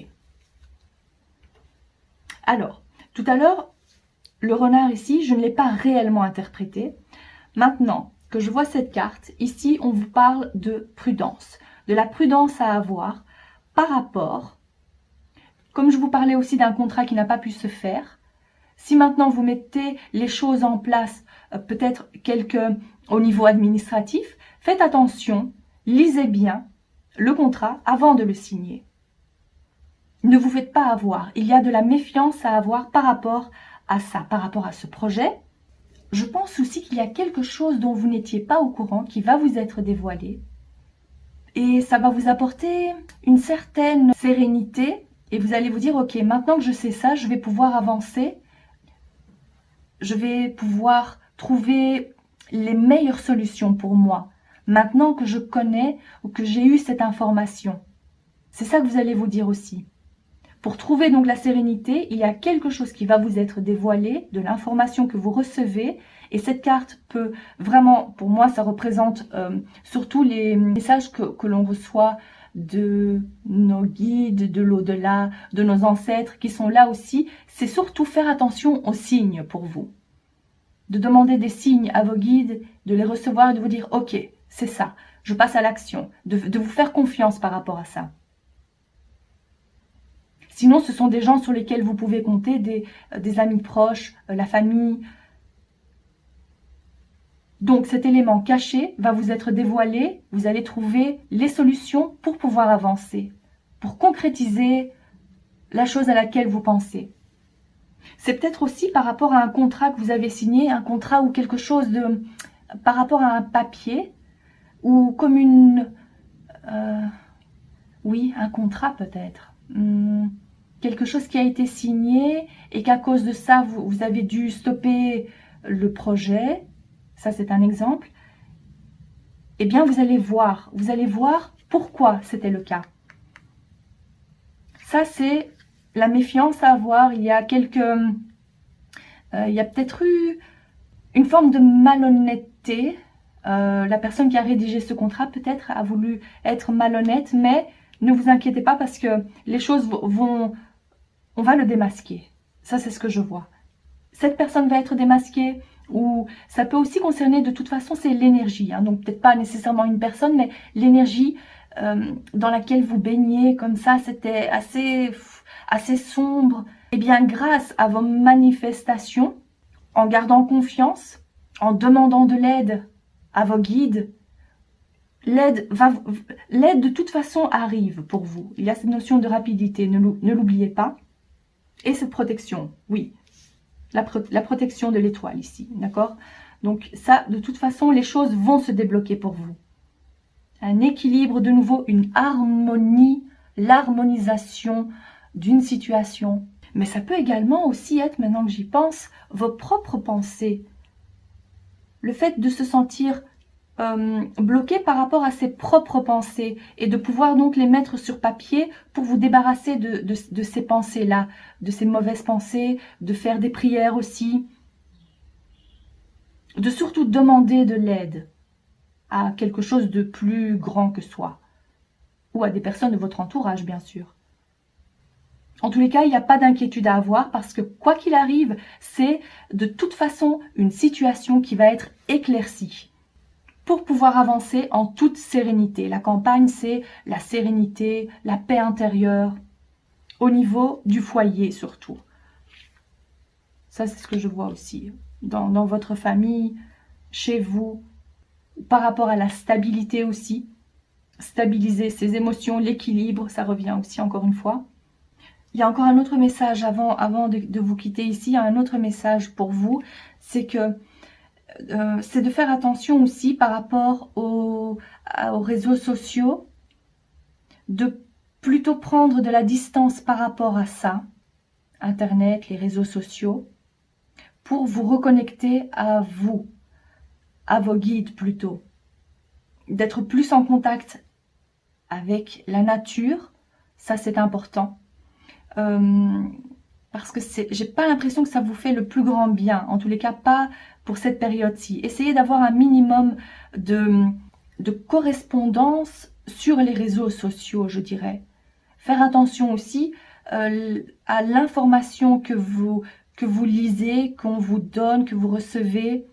S1: Alors, tout à l'heure, le renard ici, je ne l'ai pas réellement interprété. Maintenant que je vois cette carte, ici, on vous parle de prudence. De la prudence à avoir par rapport, comme je vous parlais aussi d'un contrat qui n'a pas pu se faire, si maintenant vous mettez les choses en place, peut-être au niveau administratif, faites attention, lisez bien le contrat avant de le signer. Ne vous faites pas avoir. Il y a de la méfiance à avoir par rapport à ça, par rapport à ce projet. Je pense aussi qu'il y a quelque chose dont vous n'étiez pas au courant qui va vous être dévoilé. Et ça va vous apporter une certaine sérénité. Et vous allez vous dire, ok, maintenant que je sais ça, je vais pouvoir avancer. Je vais pouvoir trouver les meilleures solutions pour moi. Maintenant que je connais ou que j'ai eu cette information. C'est ça que vous allez vous dire aussi. Pour trouver donc la sérénité, il y a quelque chose qui va vous être dévoilé, de l'information que vous recevez. Et cette carte peut vraiment, pour moi, ça représente surtout les messages que l'on reçoit de nos guides, de l'au-delà, de nos ancêtres qui sont là aussi. C'est surtout faire attention aux signes pour vous. De demander des signes à vos guides, de les recevoir et de vous dire « Ok, c'est ça, je passe à l'action », de vous faire confiance par rapport à ça. Sinon, ce sont des gens sur lesquels vous pouvez compter, des amis proches, la famille. Donc, cet élément caché va vous être dévoilé. Vous allez trouver les solutions pour pouvoir avancer, pour concrétiser la chose à laquelle vous pensez. C'est peut-être aussi par rapport à un contrat que vous avez signé, un contrat ou quelque chose par rapport à un papier, ou comme oui, un contrat peut-être. Quelque chose qui a été signé et qu'à cause de ça, vous avez dû stopper le projet. Ça, c'est un exemple. Eh bien, vous allez voir pourquoi c'était le cas. Ça, c'est la méfiance à avoir. Il y a peut-être eu une forme de malhonnêteté. La personne qui a rédigé ce contrat, peut-être, a voulu être malhonnête, mais ne vous inquiétez pas parce que les choses on va le démasquer. Ça, c'est ce que je vois. Cette personne va être démasquée, ou ça peut aussi concerner, de toute façon, c'est l'énergie. Hein, donc, peut-être pas nécessairement une personne, mais l'énergie dans laquelle vous baignez, comme ça, c'était assez sombre. Eh bien, grâce à vos manifestations, en gardant confiance, en demandant de l'aide à vos guides, l'aide de toute façon arrive pour vous. Il y a cette notion de rapidité, ne l'oubliez pas. Et cette protection, oui, la protection de l'étoile ici, d'accord? Donc ça, de toute façon, les choses vont se débloquer pour vous. Un équilibre, de nouveau, une harmonie, l'harmonisation d'une situation. Mais ça peut également aussi être, maintenant que j'y pense, vos propres pensées. Le fait de se sentir bloqué par rapport à ses propres pensées et de pouvoir donc les mettre sur papier pour vous débarrasser de ces pensées-là, de ces mauvaises pensées, de faire des prières aussi, de surtout demander de l'aide à quelque chose de plus grand que soi ou à des personnes de votre entourage, bien sûr. En tous les cas, il n'y a pas d'inquiétude à avoir parce que quoi qu'il arrive, c'est de toute façon une situation qui va être éclaircie pour pouvoir avancer en toute sérénité. La campagne, c'est la sérénité, la paix intérieure, au niveau du foyer surtout. Ça, c'est ce que je vois aussi dans votre famille, chez vous, par rapport à la stabilité aussi. Stabiliser ses émotions, l'équilibre, ça revient aussi encore une fois. il y a encore un autre message avant de vous quitter ici. Il y a un autre message pour vous. C'est que c'est de faire attention aussi par rapport aux réseaux sociaux. De plutôt prendre de la distance par rapport à ça. Internet, les réseaux sociaux. Pour vous reconnecter à vous. À vos guides plutôt. D'être plus en contact avec la nature. Ça c'est important. Parce que j'ai pas l'impression que ça vous fait le plus grand bien, en tous les cas pas pour cette période-ci. Essayez d'avoir un minimum de correspondance sur les réseaux sociaux, je dirais. Faire attention aussi à l'information que vous lisez, qu'on vous donne, que vous recevez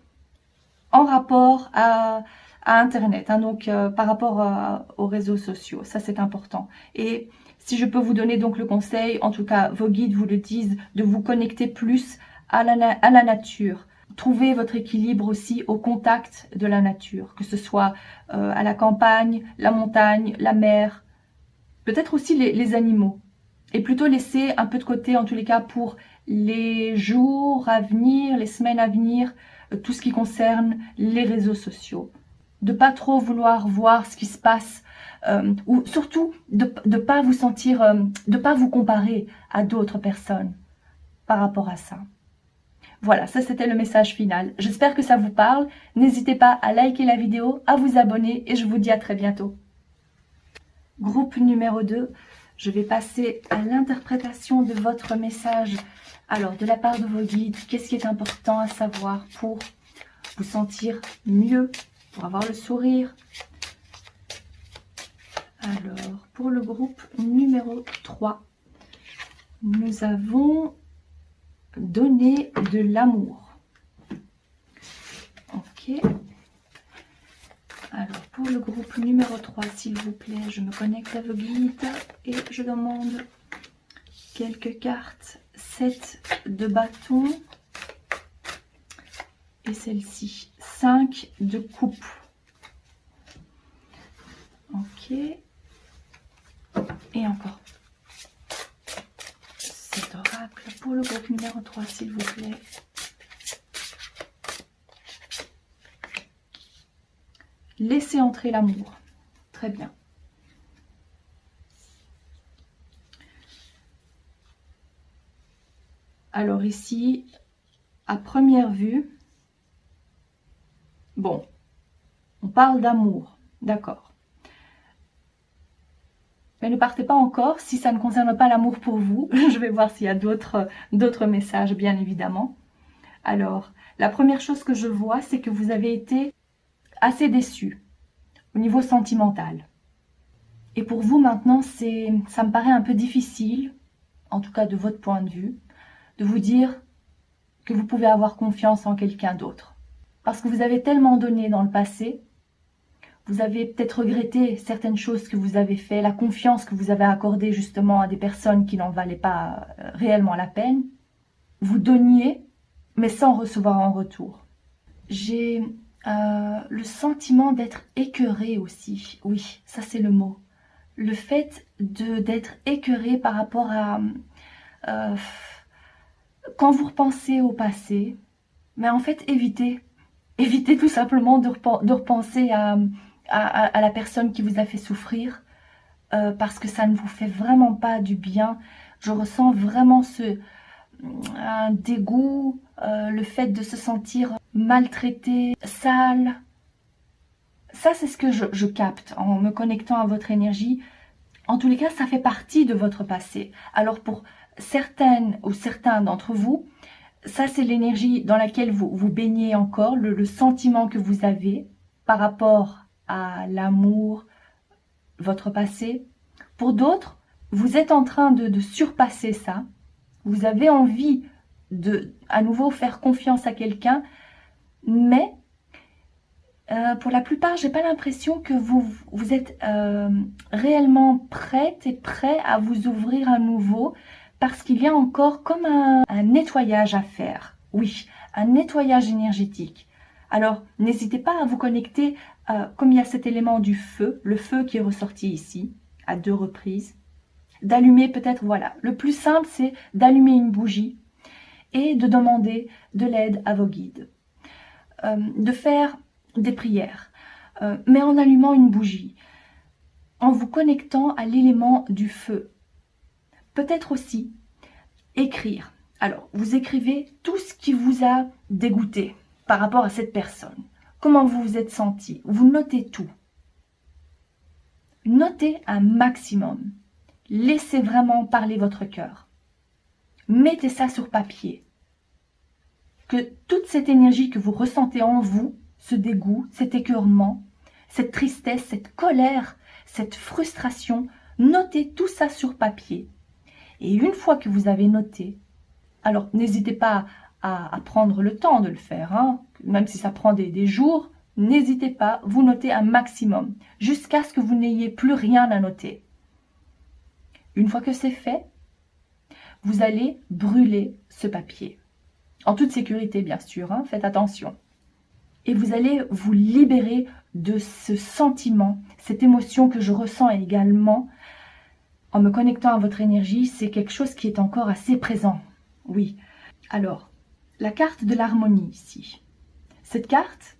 S1: en rapport à Internet, hein, donc par rapport aux réseaux sociaux. Ça c'est important. Et si je peux vous donner donc le conseil, en tout cas vos guides vous le disent, de vous connecter plus à la nature. Trouvez votre équilibre aussi au contact de la nature, que ce soit à la campagne, la montagne, la mer, peut-être aussi les animaux. Et plutôt laisser un peu de côté, en tous les cas pour les jours à venir, les semaines à venir, tout ce qui concerne les réseaux sociaux. De pas trop vouloir voir ce qui se passe, ou surtout de pas vous sentir, de pas vous comparer à d'autres personnes par rapport à ça. Voilà, ça c'était le message final. J'espère que ça vous parle. N'hésitez pas à liker la vidéo, à vous abonner et je vous dis à très bientôt. Groupe numéro 2, je vais passer à l'interprétation de votre message. Alors, de la part de vos guides, qu'est-ce qui est important à savoir pour vous sentir mieux, pour avoir le sourire? Alors, pour le groupe numéro 3, nous avons donné de l'amour. Ok. Alors, pour le groupe numéro 3, s'il vous plaît, je me connecte à vos guides et je demande quelques cartes. 7 de bâton et celle-ci, 5 de coupe. Ok. Et encore. Cet oracle pour le groupe numéro 3, s'il vous plaît. Laissez entrer l'amour. Très bien. Alors ici, à première vue, bon, on parle d'amour, d'accord. Mais ne partez pas encore si ça ne concerne pas l'amour pour vous. Je vais voir s'il y a d'autres messages, bien évidemment. Alors, la première chose que je vois, c'est que vous avez été assez déçu au niveau sentimental. Et pour vous maintenant, ça me paraît un peu difficile, en tout cas de votre point de vue, de vous dire que vous pouvez avoir confiance en quelqu'un d'autre. Parce que vous avez tellement donné dans le passé, vous avez peut-être regretté certaines choses que vous avez fait, la confiance que vous avez accordée justement à des personnes qui n'en valaient pas réellement la peine. Vous donniez, mais sans recevoir en retour. J'ai le sentiment d'être écœuré aussi. Oui, ça c'est le mot. Le fait d'être écœuré par rapport à... quand vous repensez au passé, mais en fait évitez tout simplement de repenser à la personne qui vous a fait souffrir, parce que ça ne vous fait vraiment pas du bien. Je ressens vraiment un dégoût, le fait de se sentir maltraité, sale. Ça, c'est ce que je capte en me connectant à votre énergie. En tous les cas, ça fait partie de votre passé. Alors pour certaines ou certains d'entre vous, ça c'est l'énergie dans laquelle vous baignez encore, le sentiment que vous avez par rapport à l'amour, votre passé. Pour d'autres, vous êtes en train de surpasser ça. Vous avez envie de à nouveau faire confiance à quelqu'un, mais pour la plupart, j'ai pas l'impression que vous êtes réellement prête et prêt à vous ouvrir à nouveau, parce qu'il y a encore comme un nettoyage à faire. Oui, un nettoyage énergétique. Alors, n'hésitez pas à vous connecter, comme il y a cet élément du feu, le feu qui est ressorti ici, à 2 reprises. d'allumer peut-être, voilà, le plus simple c'est d'allumer une bougie et de demander de l'aide à vos guides, de faire des prières, mais en allumant une bougie, en vous connectant à l'élément du feu. Peut-être aussi écrire. Alors, vous écrivez tout ce qui vous a dégoûté par rapport à cette personne. Comment vous vous êtes senti. Vous notez tout. Notez un maximum. Laissez vraiment parler votre cœur. Mettez ça sur papier. Que toute cette énergie que vous ressentez en vous, ce dégoût, cet écœurement, cette tristesse, cette colère, cette frustration, notez tout ça sur papier. Et une fois que vous avez noté, alors n'hésitez pas à prendre le temps de le faire, hein, même si ça prend des jours, n'hésitez pas, vous notez un maximum, jusqu'à ce que vous n'ayez plus rien à noter. Une fois que c'est fait, vous allez brûler ce papier. En toute sécurité, bien sûr, hein, faites attention. Et vous allez vous libérer de ce sentiment, cette émotion que je ressens également en me connectant à votre énergie. C'est quelque chose qui est encore assez présent. Oui. Alors, la carte de l'harmonie ici. Cette carte,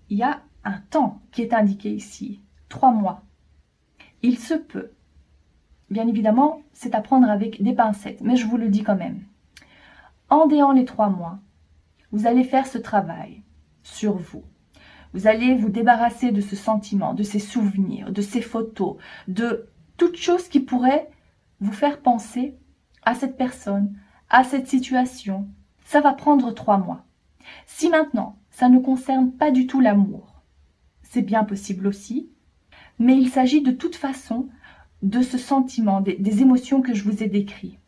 S1: il y a un temps qui est indiqué ici, 3 mois. Il se peut, bien évidemment, c'est à prendre avec des pincettes, mais je vous le dis quand même. En déant les 3 mois, vous allez faire ce travail sur vous. Vous allez vous débarrasser de ce sentiment, de ces souvenirs, de ces photos, de toute chose qui pourrait vous faire penser à cette personne, à cette situation. Ça va prendre 3 mois. Si maintenant, ça ne concerne pas du tout l'amour, c'est bien possible aussi, mais il s'agit de toute façon de ce sentiment, des émotions que je vous ai décrites.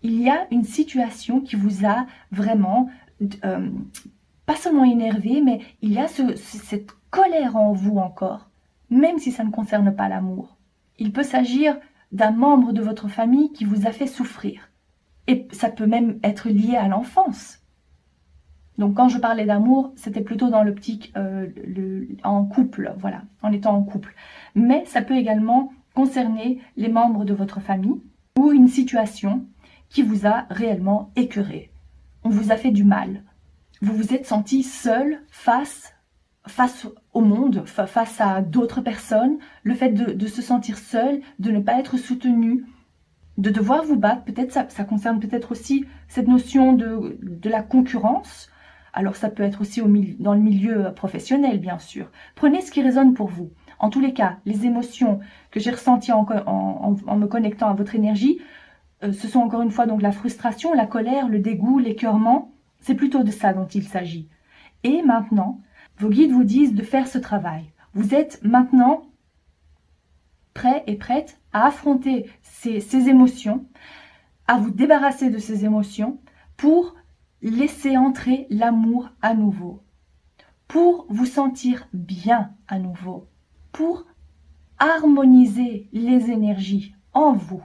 S1: Il y a une situation qui vous a vraiment, pas seulement énervé, mais il y a cette colère en vous encore, même si ça ne concerne pas l'amour. Il peut s'agir d'un membre de votre famille qui vous a fait souffrir. Et ça peut même être lié à l'enfance. Donc quand je parlais d'amour, c'était plutôt dans l'optique en couple, voilà, en étant en couple. Mais ça peut également concerner les membres de votre famille ou une situation qui vous a réellement écœuré. On vous a fait du mal. Vous vous êtes senti seul face au monde, face à d'autres personnes. Le fait de se sentir seul, de ne pas être soutenu, de devoir vous battre, peut-être ça concerne peut-être aussi cette notion de la concurrence. Alors ça peut être aussi dans le milieu professionnel, bien sûr. Prenez ce qui résonne pour vous. En tous les cas, les émotions que j'ai ressenties en me connectant à votre énergie, ce sont encore une fois donc la frustration, la colère, le dégoût, l'écœurement. C'est plutôt de ça dont il s'agit. Et maintenant, vos guides vous disent de faire ce travail. Vous êtes maintenant prêt et prête à affronter ces émotions, à vous débarrasser de ces émotions pour laisser entrer l'amour à nouveau, pour vous sentir bien à nouveau, pour harmoniser les énergies en vous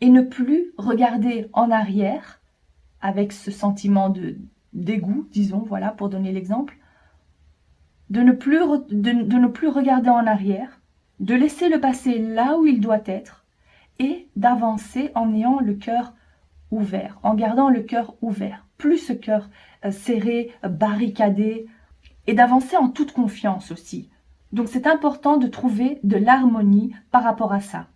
S1: et ne plus regarder en arrière avec ce sentiment de dégoût, disons, voilà, pour donner l'exemple, de ne plus regarder en arrière, de laisser le passé là où il doit être et d'avancer en ayant le cœur ouvert, en gardant le cœur ouvert, plus ce cœur serré, barricadé, et d'avancer en toute confiance aussi. Donc c'est important de trouver de l'harmonie par rapport à ça.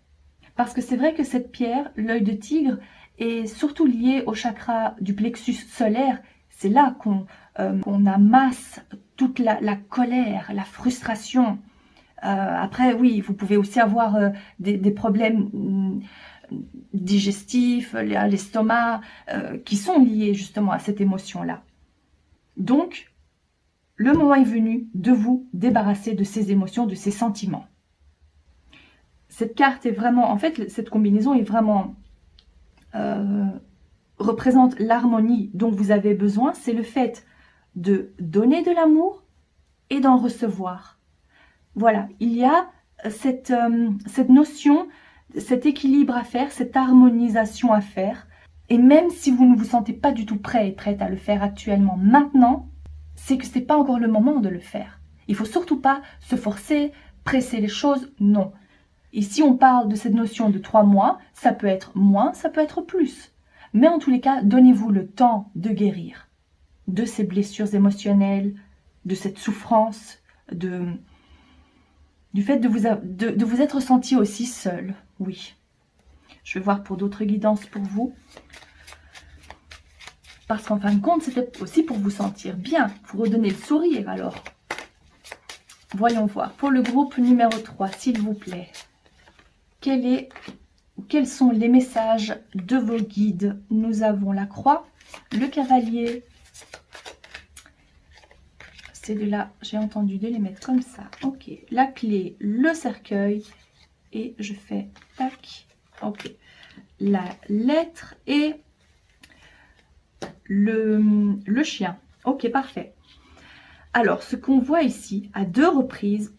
S1: Parce que c'est vrai que cette pierre, l'œil de tigre, est surtout liée au chakra du plexus solaire. C'est là qu'on amasse toute la colère, la frustration. Après, oui, vous pouvez aussi avoir des problèmes digestifs, à l'estomac, qui sont liés justement à cette émotion-là. Donc, le moment est venu de vous débarrasser de ces émotions, de ces sentiments. Cette carte est vraiment, en fait, cette combinaison est vraiment, représente l'harmonie dont vous avez besoin. C'est le fait de donner de l'amour et d'en recevoir. Voilà, il y a cette notion, cet équilibre à faire, cette harmonisation à faire. Et même si vous ne vous sentez pas du tout prêt et prête à le faire actuellement, maintenant, c'est que ce n'est pas encore le moment de le faire. Il ne faut surtout pas se forcer, presser les choses, non. Ici, on parle de cette notion de 3 mois. Ça peut être moins, ça peut être plus. Mais en tous les cas, donnez-vous le temps de guérir de ces blessures émotionnelles, de cette souffrance, du fait de vous être senti aussi seul. Oui. Je vais voir pour d'autres guidances pour vous. Parce qu'en fin de compte, c'était aussi pour vous sentir bien, vous redonner le sourire alors. Voyons voir. Pour le groupe numéro 3, s'il vous plaît. Quels sont les messages de vos guides? Nous avons la croix, le cavalier. C'est de là, j'ai entendu de les mettre comme ça. Ok. La clé, le cercueil. Et je fais tac. Ok. La lettre et le chien. Ok, parfait. Alors, ce qu'on voit ici, à 2 reprises,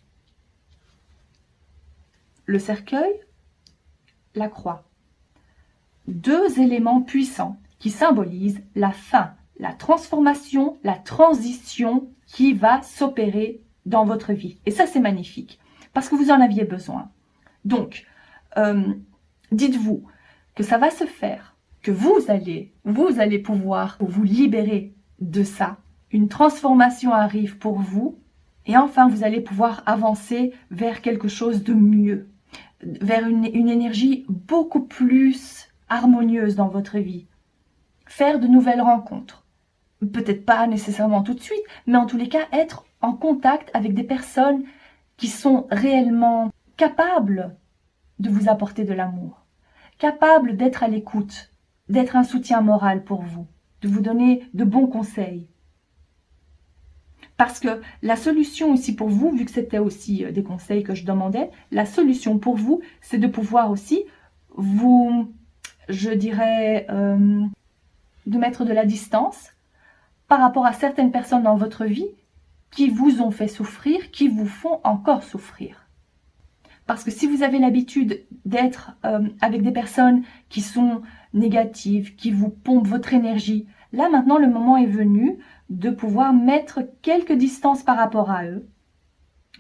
S1: le cercueil, la croix. 2 éléments puissants qui symbolisent la fin, la transformation, la transition qui va s'opérer dans votre vie. Et ça, c'est magnifique, parce que vous en aviez besoin. Donc, dites-vous que ça va se faire, que vous allez pouvoir vous libérer de ça. Une transformation arrive pour vous, et enfin, vous allez pouvoir avancer vers quelque chose de mieux, vers une énergie beaucoup plus harmonieuse dans votre vie. Faire de nouvelles rencontres. Peut-être pas nécessairement tout de suite, mais en tous les cas, être en contact avec des personnes qui sont réellement capables de vous apporter de l'amour, capables d'être à l'écoute, d'être un soutien moral pour vous, de vous donner de bons conseils. Parce que la solution aussi pour vous, vu que c'était aussi des conseils que je demandais, la solution pour vous, c'est de pouvoir aussi vous, je dirais, de mettre de la distance par rapport à certaines personnes dans votre vie qui vous ont fait souffrir, qui vous font encore souffrir. Parce que si vous avez l'habitude d'être avec des personnes qui sont négatives, qui vous pompent votre énergie, là maintenant le moment est venu de pouvoir mettre quelques distances par rapport à eux,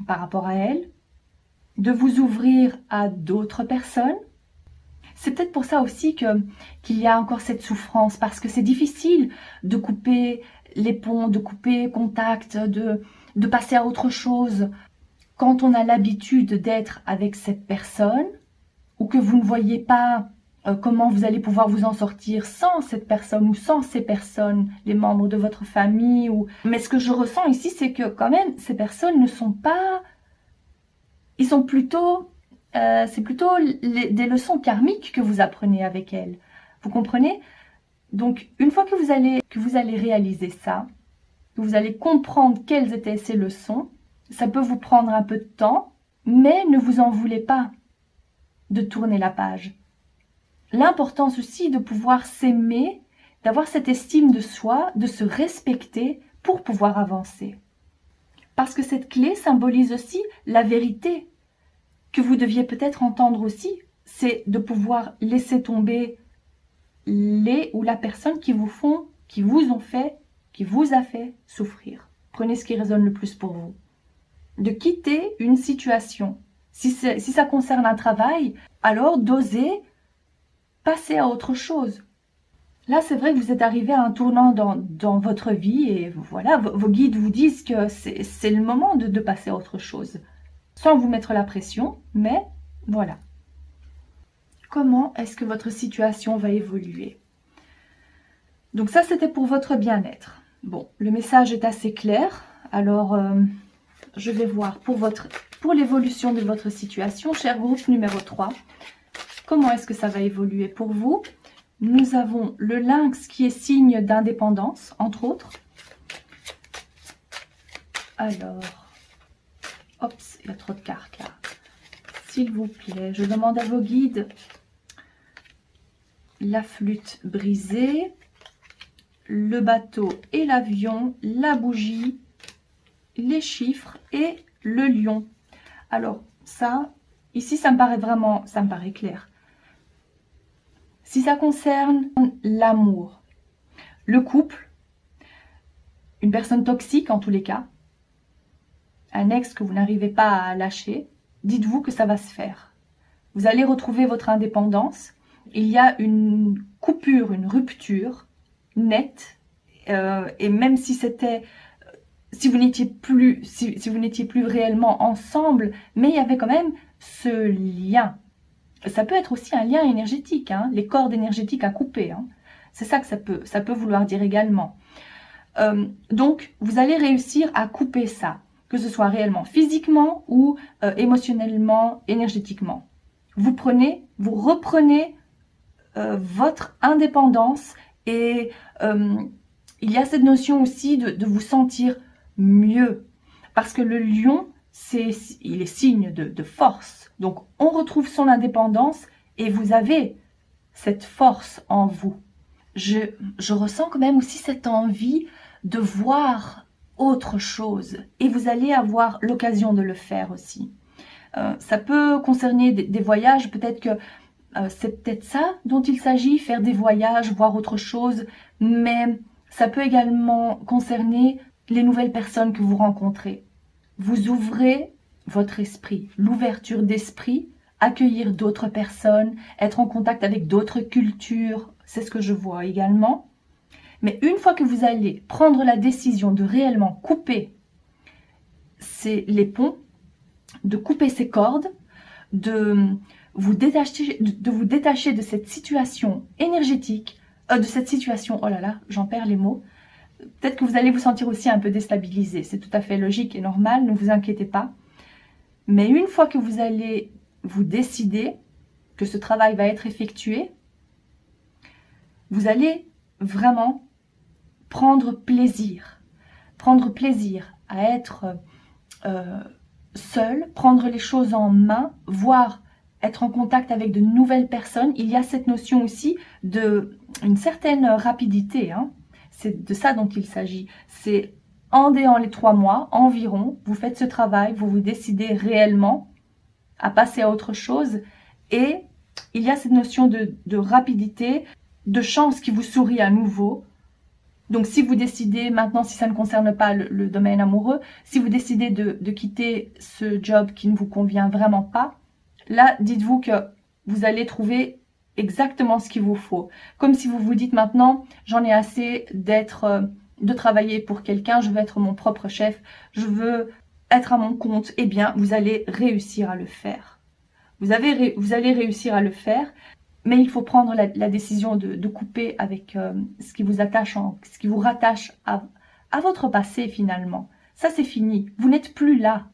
S1: par rapport à elles, de vous ouvrir à d'autres personnes. C'est peut-être pour ça aussi qu'il y a encore cette souffrance, parce que c'est difficile de couper les ponts, de couper contact, de passer à autre chose. Quand on a l'habitude d'être avec cette personne, ou que vous ne voyez pas comment vous allez pouvoir vous en sortir sans cette personne ou sans ces personnes, les membres de votre famille. Mais ce que je ressens ici, c'est que quand même, ces personnes ne sont pas... Ils sont plutôt... c'est plutôt des leçons karmiques que vous apprenez avec elles. Vous comprenez? Donc, une fois que vous allez réaliser ça, que vous allez comprendre quelles étaient ces leçons, ça peut vous prendre un peu de temps, mais ne vous en voulez pas de tourner la page. L'importance aussi de pouvoir s'aimer, d'avoir cette estime de soi, de se respecter pour pouvoir avancer. Parce que cette clé symbolise aussi la vérité que vous deviez peut-être entendre aussi, c'est de pouvoir laisser tomber les ou la personne qui vous a fait souffrir. Prenez ce qui résonne le plus pour vous. De quitter une situation. Si ça concerne un travail, alors d'oser passer à autre chose. Là, c'est vrai que vous êtes arrivé à un tournant dans votre vie et voilà, vos guides vous disent que c'est le moment de passer à autre chose. Sans vous mettre la pression, mais voilà. Comment est-ce que votre situation va évoluer? Donc ça, c'était pour votre bien-être. Bon, le message est assez clair. Alors, je vais voir pour l'évolution de votre situation, cher groupe numéro 3. Comment est-ce que ça va évoluer pour vous? Nous avons le lynx qui est signe d'indépendance, entre autres. Alors, oups, il y a trop de cartes là. S'il vous plaît, je demande à vos guides la flûte brisée, le bateau et l'avion, la bougie, les chiffres et le lion. Alors, ça, ici, ça me paraît clair. Si ça concerne l'amour, le couple, une personne toxique en tous les cas, un ex que vous n'arrivez pas à lâcher, dites-vous que ça va se faire. Vous allez retrouver votre indépendance. Il y a une coupure, une rupture nette. Et même si c'était... Si vous n'étiez plus, si vous n'étiez plus réellement ensemble, mais il y avait quand même ce lien. Ça peut être aussi un lien énergétique, hein, les cordes énergétiques à couper. Hein. C'est ça que ça peut vouloir dire également. Donc, vous allez réussir à couper ça, que ce soit réellement physiquement ou émotionnellement, énergétiquement. Vous reprenez votre indépendance et il y a cette notion aussi de vous sentir mieux. Parce que le lion, il est signe de force. Donc, on retrouve son indépendance et vous avez cette force en vous. Je ressens quand même aussi cette envie de voir autre chose. Et vous allez avoir l'occasion de le faire aussi. Ça peut concerner des voyages. Peut-être que c'est peut-être ça dont il s'agit, faire des voyages, voir autre chose. Mais ça peut également concerner les nouvelles personnes que vous rencontrez. Vous ouvrez votre esprit, l'ouverture d'esprit, accueillir d'autres personnes, être en contact avec d'autres cultures, c'est ce que je vois également. Mais une fois que vous allez prendre la décision de réellement couper les ponts, de couper ces cordes, de vous détacher de cette situation énergétique, de cette situation, oh là là, j'en perds les mots. Peut-être que vous allez vous sentir aussi un peu déstabilisé. C'est tout à fait logique et normal, ne vous inquiétez pas. Mais une fois que vous allez vous décider que ce travail va être effectué, vous allez vraiment prendre plaisir à être seul, prendre les choses en main, voire être en contact avec de nouvelles personnes. Il y a cette notion aussi d'une certaine rapidité, hein. C'est de ça dont il s'agit. C'est en les 3 mois environ, vous faites ce travail, vous vous décidez réellement à passer à autre chose. Et il y a cette notion de rapidité, de chance qui vous sourit à nouveau. Donc si vous décidez maintenant, si ça ne concerne pas le domaine amoureux, si vous décidez de quitter ce job qui ne vous convient vraiment pas, là, dites-vous que vous allez trouver exactement ce qu'il vous faut. Comme si vous vous dites maintenant, j'en ai assez de travailler pour quelqu'un, je veux être mon propre chef, je veux être à mon compte. Eh bien, vous allez réussir à le faire. Vous allez réussir à le faire, mais il faut prendre la décision de couper avec ce qui vous rattache à votre passé finalement. Ça, c'est fini. Vous n'êtes plus là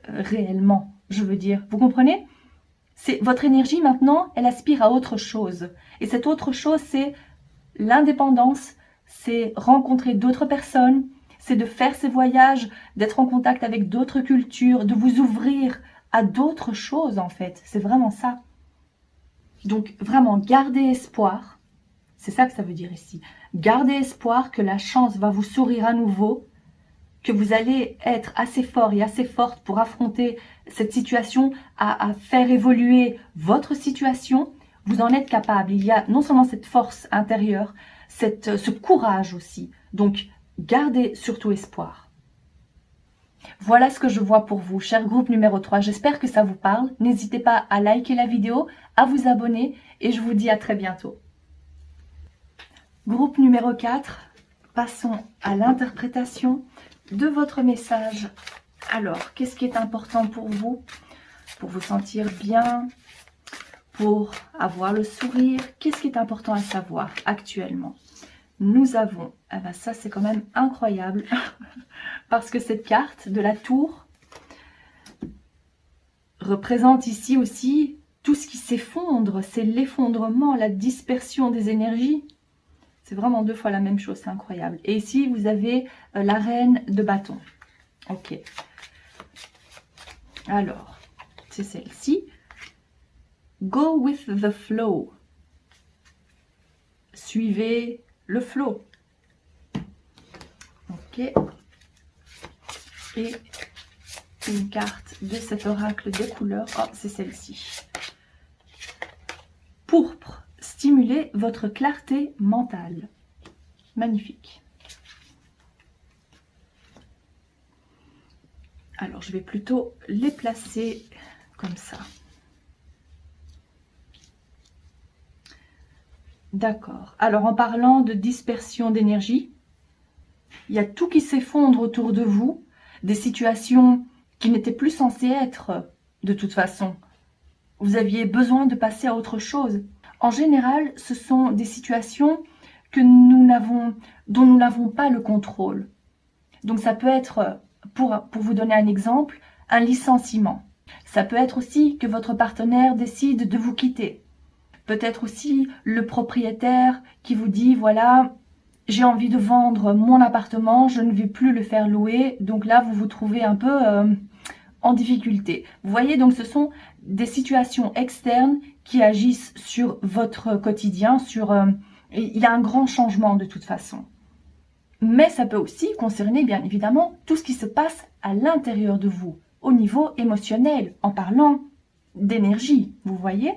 S1: réellement, je veux dire. Vous comprenez ? Votre énergie maintenant, elle aspire à autre chose. Et cette autre chose, c'est l'indépendance, c'est rencontrer d'autres personnes, c'est de faire ces voyages, d'être en contact avec d'autres cultures, de vous ouvrir à d'autres choses en fait. C'est vraiment ça. Donc vraiment, gardez espoir. C'est ça que ça veut dire ici. Gardez espoir que la chance va vous sourire à nouveau, que vous allez être assez fort et assez forte pour affronter cette situation, à faire évoluer votre situation. Vous en êtes capable. Il y a non seulement cette force intérieure, ce courage aussi. Donc, gardez surtout espoir. Voilà ce que je vois pour vous, cher groupe numéro 3. J'espère que ça vous parle. N'hésitez pas à liker la vidéo, à vous abonner et je vous dis à très bientôt. Groupe numéro 4, passons à l'interprétation de votre message. Alors, qu'est-ce qui est important pour vous sentir bien, pour avoir le sourire? Qu'est-ce qui est important à savoir actuellement? Nous avons, ah ben ça c'est quand même incroyable, parce que cette carte de la tour représente ici aussi tout ce qui s'effondre, c'est l'effondrement, la dispersion des énergies. C'est vraiment 2 fois la même chose, c'est incroyable. Et ici, vous avez la reine de bâton. Ok. Alors, c'est celle-ci. Go with the flow. Suivez le flow. Ok. Et une carte de cet oracle des couleurs. Oh, c'est celle-ci. Pourpre. Stimuler votre clarté mentale. Magnifique. Alors, je vais plutôt les placer comme ça. D'accord. Alors, en parlant de dispersion d'énergie, il y a tout qui s'effondre autour de vous, des situations qui n'étaient plus censées être de toute façon. Vous aviez besoin de passer à autre chose. En général, ce sont des situations que dont nous n'avons pas le contrôle. Donc ça peut être, pour vous donner un exemple, un licenciement. Ça peut être aussi que votre partenaire décide de vous quitter. Peut-être aussi le propriétaire qui vous dit, voilà, j'ai envie de vendre mon appartement, je ne vais plus le faire louer. Donc là, vous vous trouvez un peu en difficulté. Vous voyez, donc ce sont des situations externes qui agissent sur votre quotidien, il y a un grand changement de toute façon. Mais ça peut aussi concerner bien évidemment tout ce qui se passe à l'intérieur de vous, au niveau émotionnel, en parlant d'énergie, vous voyez.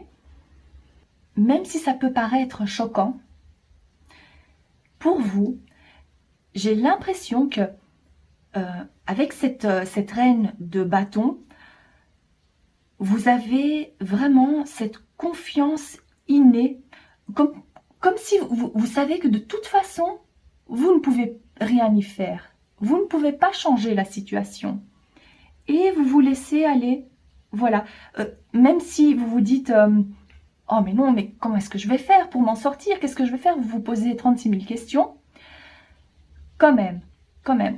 S1: Même si ça peut paraître choquant, pour vous, j'ai l'impression que avec cette reine de bâton, vous avez vraiment cette confiance innée, comme si vous savez que de toute façon, vous ne pouvez rien y faire. Vous ne pouvez pas changer la situation. Et vous vous laissez aller. Voilà. Même si vous vous dites oh mais non, mais comment est-ce que je vais faire pour m'en sortir? Qu'est-ce que je vais faire? Vous vous posez 36 000 questions. Quand même,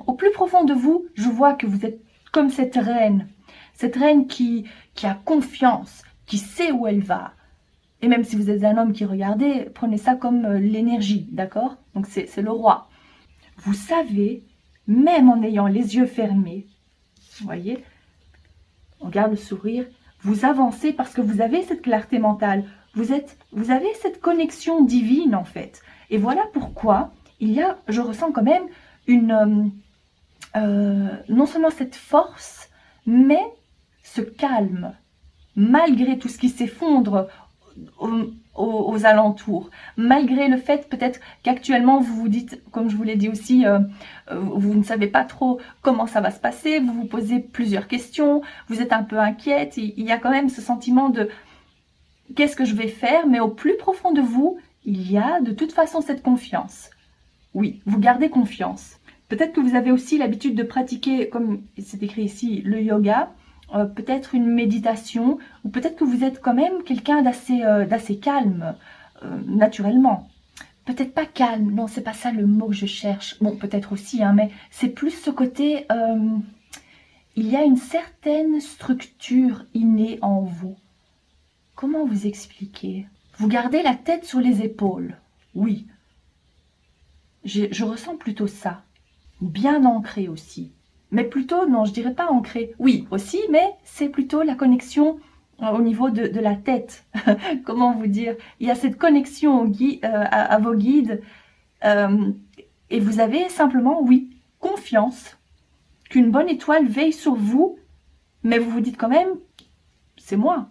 S1: au plus profond de vous, je vois que vous êtes comme cette reine qui a confiance, qui sait où elle va. Et même si vous êtes un homme qui regardez, prenez ça comme l'énergie, d'accord? Donc c'est le roi. Vous savez, même en ayant les yeux fermés, vous voyez, on garde le sourire, vous avancez parce que vous avez cette clarté mentale. Vous avez cette connexion divine en fait. Et voilà pourquoi je ressens quand même non seulement cette force, mais ce calme, malgré tout ce qui s'effondre aux alentours, malgré le fait peut-être qu'actuellement vous vous dites, comme je vous l'ai dit aussi, vous ne savez pas trop comment ça va se passer, vous vous posez plusieurs questions, vous êtes un peu inquiète, il y a quand même ce sentiment de qu'est-ce que je vais faire, mais au plus profond de vous, il y a de toute façon cette confiance. Oui, vous gardez confiance. Peut-être que vous avez aussi l'habitude de pratiquer, comme c'est écrit ici, le yoga, peut-être une méditation, ou peut-être que vous êtes quand même quelqu'un d'assez calme, naturellement. Peut-être pas calme, non, c'est pas ça le mot que je cherche. Bon, peut-être aussi, hein, mais c'est plus ce côté, il y a une certaine structure innée en vous. Comment vous expliquer? Vous gardez la tête sur les épaules, oui. Je ressens plutôt ça. Bien ancré aussi. Mais plutôt, non, je dirais pas ancré. Oui, aussi, mais c'est plutôt la connexion au niveau de la tête. Comment vous dire? Il y a cette connexion à vos guides. Et vous avez simplement, oui, confiance qu'une bonne étoile veille sur vous. Mais vous vous dites quand même, c'est moi.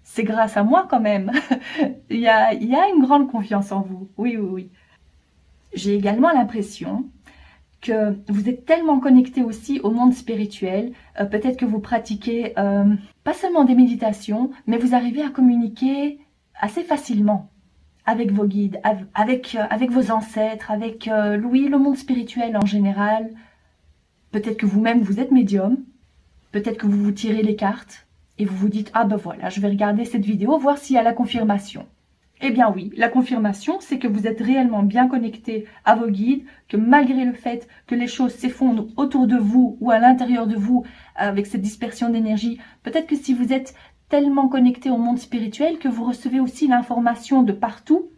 S1: C'est grâce à moi quand même. il y a une grande confiance en vous. Oui, oui, oui. J'ai également l'impression que vous êtes tellement connecté aussi au monde spirituel, peut-être que vous pratiquez pas seulement des méditations, mais vous arrivez à communiquer assez facilement avec vos guides, avec vos ancêtres, avec oui, le monde spirituel en général. Peut-être que vous-même vous êtes médium, peut-être que vous vous tirez les cartes et vous vous dites ah ben voilà, je vais regarder cette vidéo, voir s'il y a la confirmation. Eh bien oui, la confirmation, c'est que vous êtes réellement bien connecté à vos guides, que malgré le fait que les choses s'effondrent autour de vous ou à l'intérieur de vous avec cette dispersion d'énergie, peut-être que si vous êtes tellement connecté au monde spirituel que vous recevez aussi l'information de partout,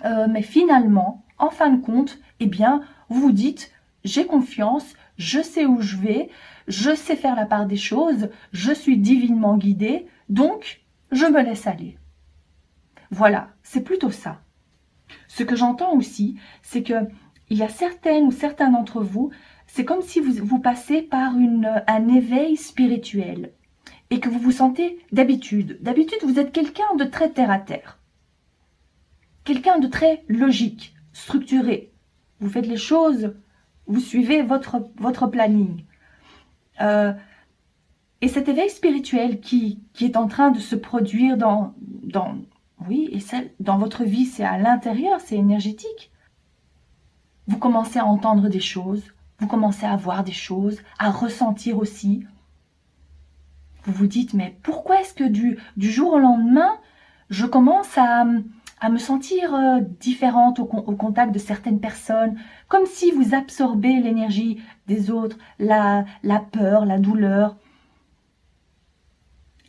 S1: mais finalement, en fin de compte, eh bien, vous vous dites, j'ai confiance, je sais où je vais, je sais faire la part des choses, je suis divinement guidée, donc je me laisse aller. Voilà, c'est plutôt ça. Ce que j'entends aussi, c'est que il y a certaines ou certains d'entre vous, c'est comme si vous passez par un éveil spirituel et que vous vous sentez d'habitude. D'habitude, vous êtes quelqu'un de très terre à terre, quelqu'un de très logique, structuré. Vous faites les choses, vous suivez votre planning. Et cet éveil spirituel qui est en train de se produire dans Oui, et ça, dans votre vie, c'est à l'intérieur, c'est énergétique. Vous commencez à entendre des choses, vous commencez à voir des choses, à ressentir aussi. Vous vous dites, mais pourquoi est-ce que du jour au lendemain, je commence à me sentir différente au contact de certaines personnes, comme si vous absorbez l'énergie des autres, la peur, la douleur.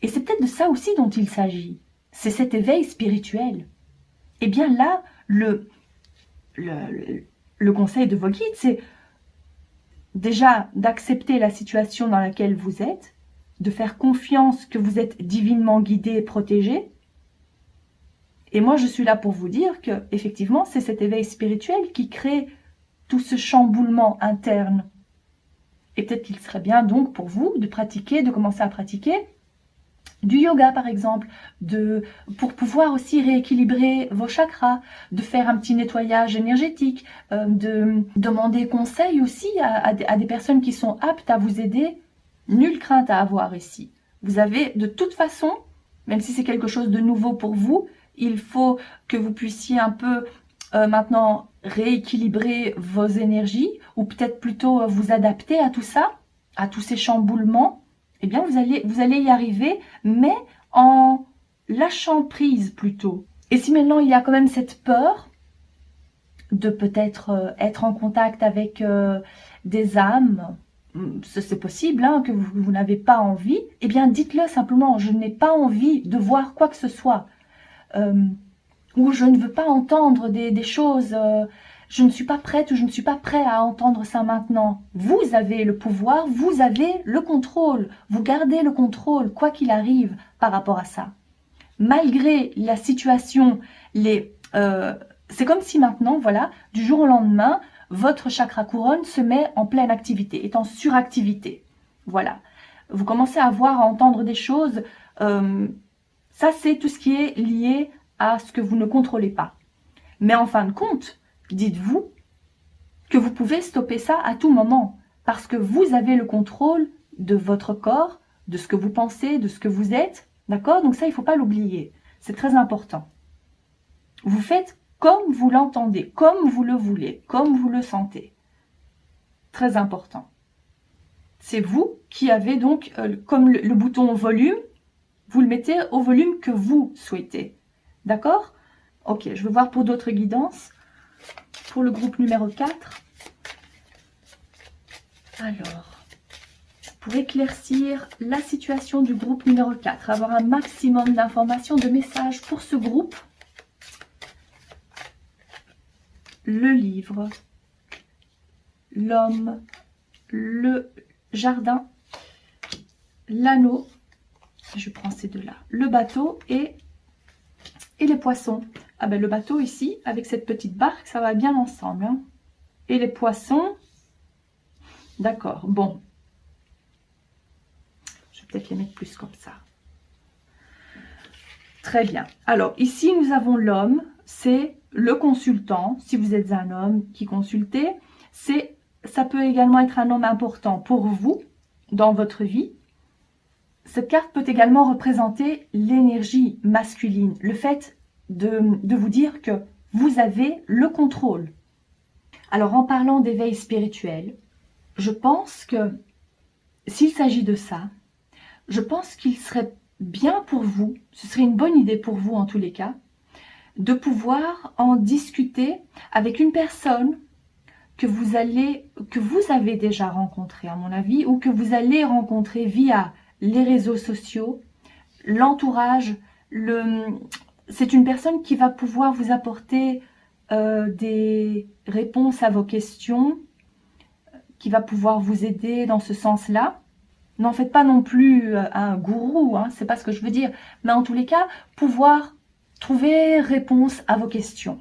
S1: Et c'est peut-être de ça aussi dont il s'agit. C'est cet éveil spirituel. Et bien là, le conseil de vos guides, c'est déjà d'accepter la situation dans laquelle vous êtes, de faire confiance que vous êtes divinement guidé et protégé. Et moi, je suis là pour vous dire que, effectivement, c'est cet éveil spirituel qui crée tout ce chamboulement interne. Et peut-être qu'il serait bien donc pour vous de pratiquer, de commencer à pratiquer du yoga par exemple, pour pouvoir aussi rééquilibrer vos chakras, de faire un petit nettoyage énergétique, de demander conseil aussi à des personnes qui sont aptes à vous aider. Nulle crainte à avoir ici. Vous avez de toute façon, même si c'est quelque chose de nouveau pour vous, il faut que vous puissiez un peu maintenant rééquilibrer vos énergies, ou peut-être plutôt vous adapter à tout ça, à tous ces chamboulements. Eh bien, vous allez y arriver, mais en lâchant prise plutôt. Et si maintenant il y a quand même cette peur de peut-être être en contact avec des âmes, c'est possible hein, que vous n'avez pas envie, eh bien dites-le simplement, je n'ai pas envie de voir quoi que ce soit. Ou je ne veux pas entendre des choses, je ne suis pas prête ou je ne suis pas prêt à entendre ça maintenant. Vous avez le pouvoir, vous avez le contrôle, vous gardez le contrôle, quoi qu'il arrive par rapport à ça. Malgré la situation, c'est comme si maintenant, voilà, du jour au lendemain, votre chakra couronne se met en pleine activité, est en suractivité. Voilà. Vous commencez à voir, à entendre des choses. Ça, c'est tout ce qui est lié à ce que vous ne contrôlez pas. Mais en fin de compte, dites-vous que vous pouvez stopper ça à tout moment, parce que vous avez le contrôle de votre corps, de ce que vous pensez, de ce que vous êtes, d'accord? Donc ça, il ne faut pas l'oublier, c'est très important. Vous faites comme vous l'entendez, comme vous le voulez, comme vous le sentez. Très important. C'est vous qui avez donc, comme le bouton volume, vous le mettez au volume que vous souhaitez. D'accord? Ok, je vais voir pour d'autres guidances. Pour le groupe numéro 4. Alors, pour éclaircir la situation du groupe numéro 4, avoir un maximum d'informations, de messages pour ce groupe, le livre, l'homme, le jardin, l'anneau, je prends ces deux-là, le bateau et les poissons. Ah ben le bateau ici, avec cette petite barque, ça va bien ensemble. Hein. Et les poissons, d'accord, bon. Je vais peut-être les mettre plus comme ça. Très bien. Alors ici, nous avons l'homme, c'est le consultant. Si vous êtes un homme qui consultez, ça peut également être un homme important pour vous dans votre vie. Cette carte peut également représenter l'énergie masculine, le fait de vous dire que vous avez le contrôle. Alors en parlant d'éveil spirituel, je pense que s'il s'agit de ça, je pense qu'il serait bien pour vous, ce serait une bonne idée pour vous en tous les cas, de pouvoir en discuter avec une personne que vous avez déjà rencontrée à mon avis, ou que vous allez rencontrer via les réseaux sociaux, l'entourage, c'est une personne qui va pouvoir vous apporter des réponses à vos questions, qui va pouvoir vous aider dans ce sens-là. N'en faites pas non plus un gourou, hein, c'est pas ce que je veux dire, mais en tous les cas, pouvoir trouver réponse à vos questions.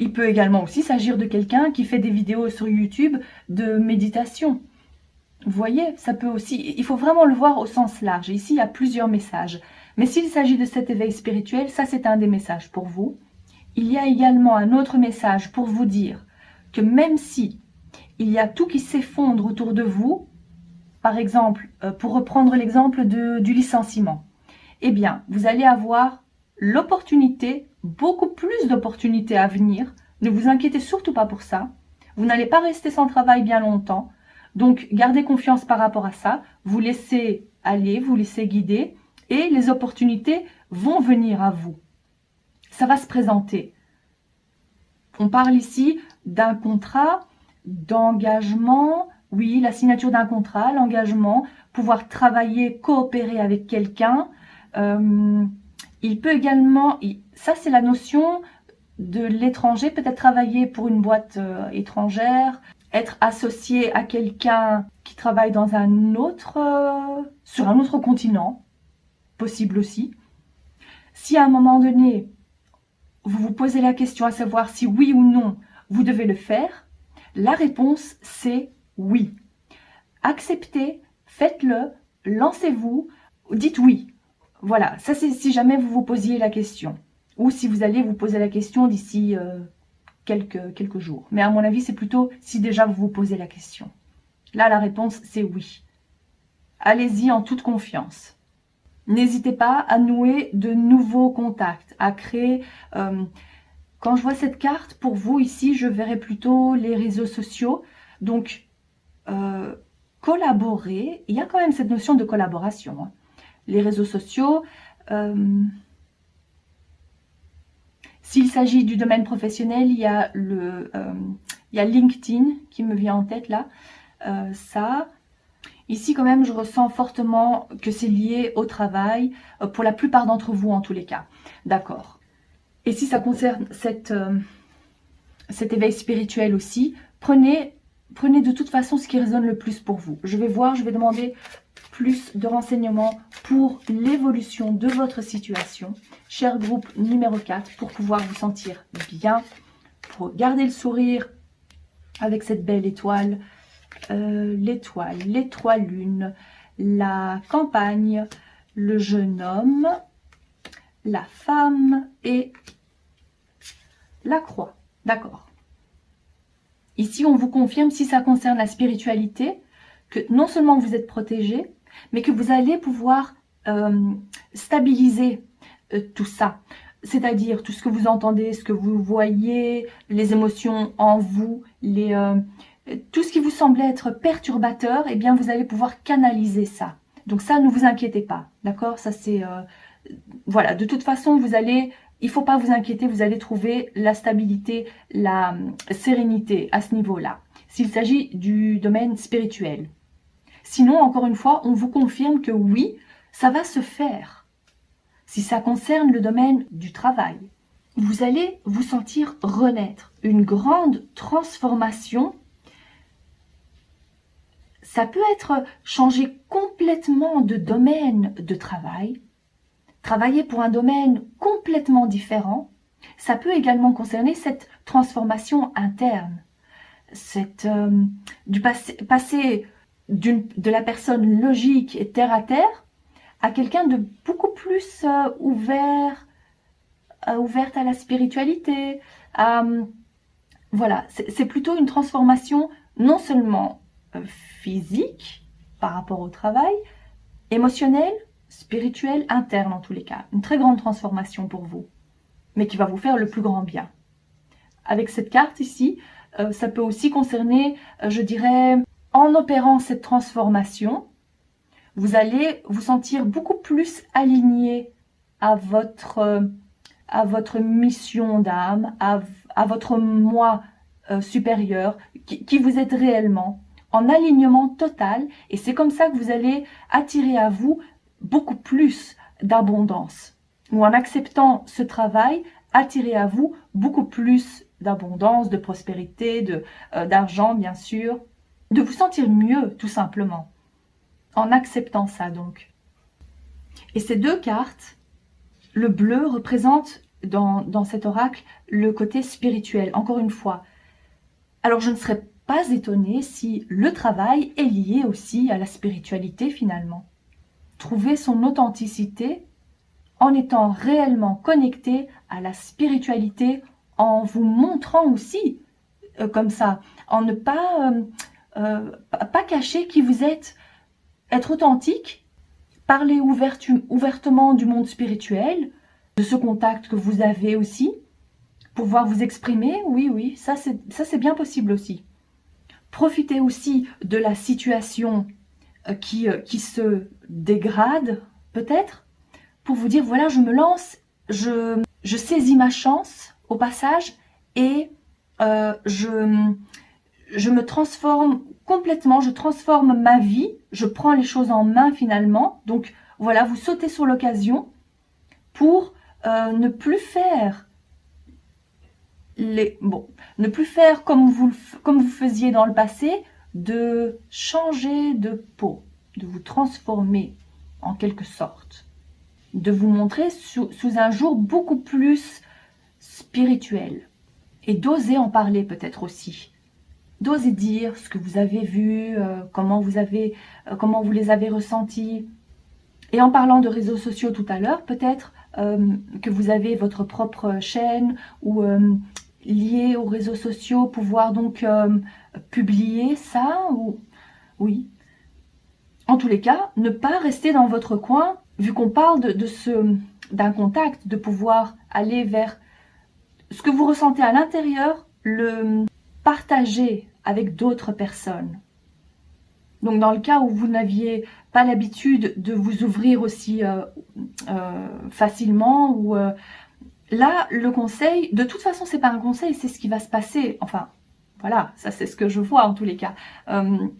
S1: Il peut également aussi s'agir de quelqu'un qui fait des vidéos sur YouTube de méditation. Vous voyez, ça peut aussi, il faut vraiment le voir au sens large. Ici, il y a plusieurs messages. Mais s'il s'agit de cet éveil spirituel, ça c'est un des messages pour vous. Il y a également un autre message pour vous dire que même si il y a tout qui s'effondre autour de vous, par exemple, pour reprendre l'exemple du licenciement, eh bien, vous allez avoir l'opportunité, beaucoup plus d'opportunités à venir. Ne vous inquiétez surtout pas pour ça. Vous n'allez pas rester sans travail bien longtemps. Donc, gardez confiance par rapport à ça. Vous laissez aller, vous laissez guider et les opportunités vont venir à vous. Ça va se présenter. On parle ici d'un contrat, d'engagement. Oui, la signature d'un contrat, l'engagement, pouvoir travailler, coopérer avec quelqu'un. Il peut également, ça c'est la notion de l'étranger, peut-être travailler pour une boîte étrangère, être associé à quelqu'un qui travaille dans un autre, sur un autre continent, possible aussi. Si à un moment donné, vous vous posez la question à savoir si oui ou non vous devez le faire, la réponse c'est oui. Acceptez, faites-le, lancez-vous, dites oui. Voilà, ça c'est si jamais vous vous posiez la question. Ou si vous allez vous poser la question d'ici quelques jours. Mais à mon avis, c'est plutôt si déjà vous vous posez la question. Là, la réponse, c'est oui. Allez-y en toute confiance. N'hésitez pas à nouer de nouveaux contacts, à créer... quand je vois cette carte, pour vous ici, je verrais plutôt les réseaux sociaux. Donc, collaborer, il y a quand même cette notion de collaboration. Hein. Les réseaux sociaux... S'il s'agit du domaine professionnel, il y a LinkedIn qui me vient en tête là. Ça. Ici quand même, je ressens fortement que c'est lié au travail, pour la plupart d'entre vous en tous les cas. D'accord. Et si ça concerne cet éveil spirituel aussi, prenez de toute façon ce qui résonne le plus pour vous. Je vais voir, je vais demander plus de renseignements pour l'évolution de votre situation. Cher groupe numéro 4, pour pouvoir vous sentir bien, pour garder le sourire avec cette belle étoile, l'étoile, les trois lunes, la campagne, le jeune homme, la femme et la croix. D'accord. Ici, on vous confirme, si ça concerne la spiritualité, que non seulement vous êtes protégé, mais que vous allez pouvoir stabiliser tout ça. C'est-à-dire tout ce que vous entendez, ce que vous voyez, les émotions en vous, tout ce qui vous semble être perturbateur, eh bien vous allez pouvoir canaliser ça. Donc ça, ne vous inquiétez pas, d'accord? Ça c'est... voilà, de toute façon, il ne faut pas vous inquiéter, vous allez trouver la stabilité, la sérénité à ce niveau-là, s'il s'agit du domaine spirituel. Sinon, encore une fois, on vous confirme que oui, ça va se faire. Si ça concerne le domaine du travail, vous allez vous sentir renaître. Une grande transformation. Ça peut être changer complètement de domaine de travail, travailler pour un domaine complètement différent. Ça peut également concerner cette transformation interne, passer de la personne logique et terre à terre à quelqu'un de beaucoup plus ouverte à la spiritualité. Voilà, c'est plutôt une transformation non seulement physique par rapport au travail, émotionnelle, spirituelle, interne en tous les cas. Une très grande transformation pour vous, mais qui va vous faire le plus grand bien. Avec cette carte ici, ça peut aussi concerner, je dirais, en opérant cette transformation, vous allez vous sentir beaucoup plus aligné à votre mission d'âme, à votre moi supérieur, qui vous êtes réellement, en alignement total. Et c'est comme ça que vous allez attirer à vous beaucoup plus d'abondance. Ou en acceptant ce travail, attirer à vous beaucoup plus d'abondance, de prospérité, d'argent bien sûr, de vous sentir mieux tout simplement, en acceptant ça donc. Et ces deux cartes, le bleu représente dans cet oracle le côté spirituel, encore une fois. Alors je ne serais pas étonnée si le travail est lié aussi à la spiritualité finalement. Trouver son authenticité en étant réellement connecté à la spiritualité, en vous montrant aussi comme ça, en ne pas cacher qui vous êtes, être authentique, parler ouvertement du monde spirituel, de ce contact que vous avez aussi, pouvoir vous exprimer, oui, ça c'est bien possible aussi. Profitez aussi de la situation qui se dégrade, peut-être, pour vous dire, voilà, je me lance, je saisis ma chance au passage, et je me transforme complètement, je transforme ma vie, je prends les choses en main finalement. Donc voilà, vous sautez sur l'occasion pour ne plus faire ne plus faire comme vous faisiez dans le passé, de changer de peau, de vous transformer en quelque sorte, de vous montrer sous un jour beaucoup plus spirituel, et d'oser en parler peut-être aussi, d'oser dire ce que vous avez vu, comment vous les avez ressentis. Et en parlant de réseaux sociaux tout à l'heure, peut-être que vous avez votre propre chaîne ou lié aux réseaux sociaux, pouvoir donc publier ça, ou oui. En tous les cas, ne pas rester dans votre coin, vu qu'on parle d'un contact, de pouvoir aller vers ce que vous ressentez à l'intérieur, le partager avec d'autres personnes. Donc dans le cas où vous n'aviez pas l'habitude de vous ouvrir aussi facilement, ou là, le conseil, de toute façon, c'est pas un conseil, c'est ce qui va se passer. Enfin, voilà, ça c'est ce que je vois en tous les cas.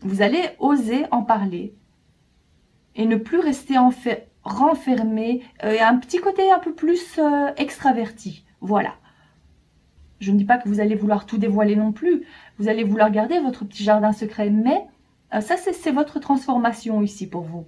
S1: Vous allez oser en parler et ne plus rester renfermé, et un petit côté un peu plus extraverti. Voilà. Je ne dis pas que vous allez vouloir tout dévoiler non plus. Vous allez vouloir garder votre petit jardin secret, mais ça, c'est votre transformation ici pour vous.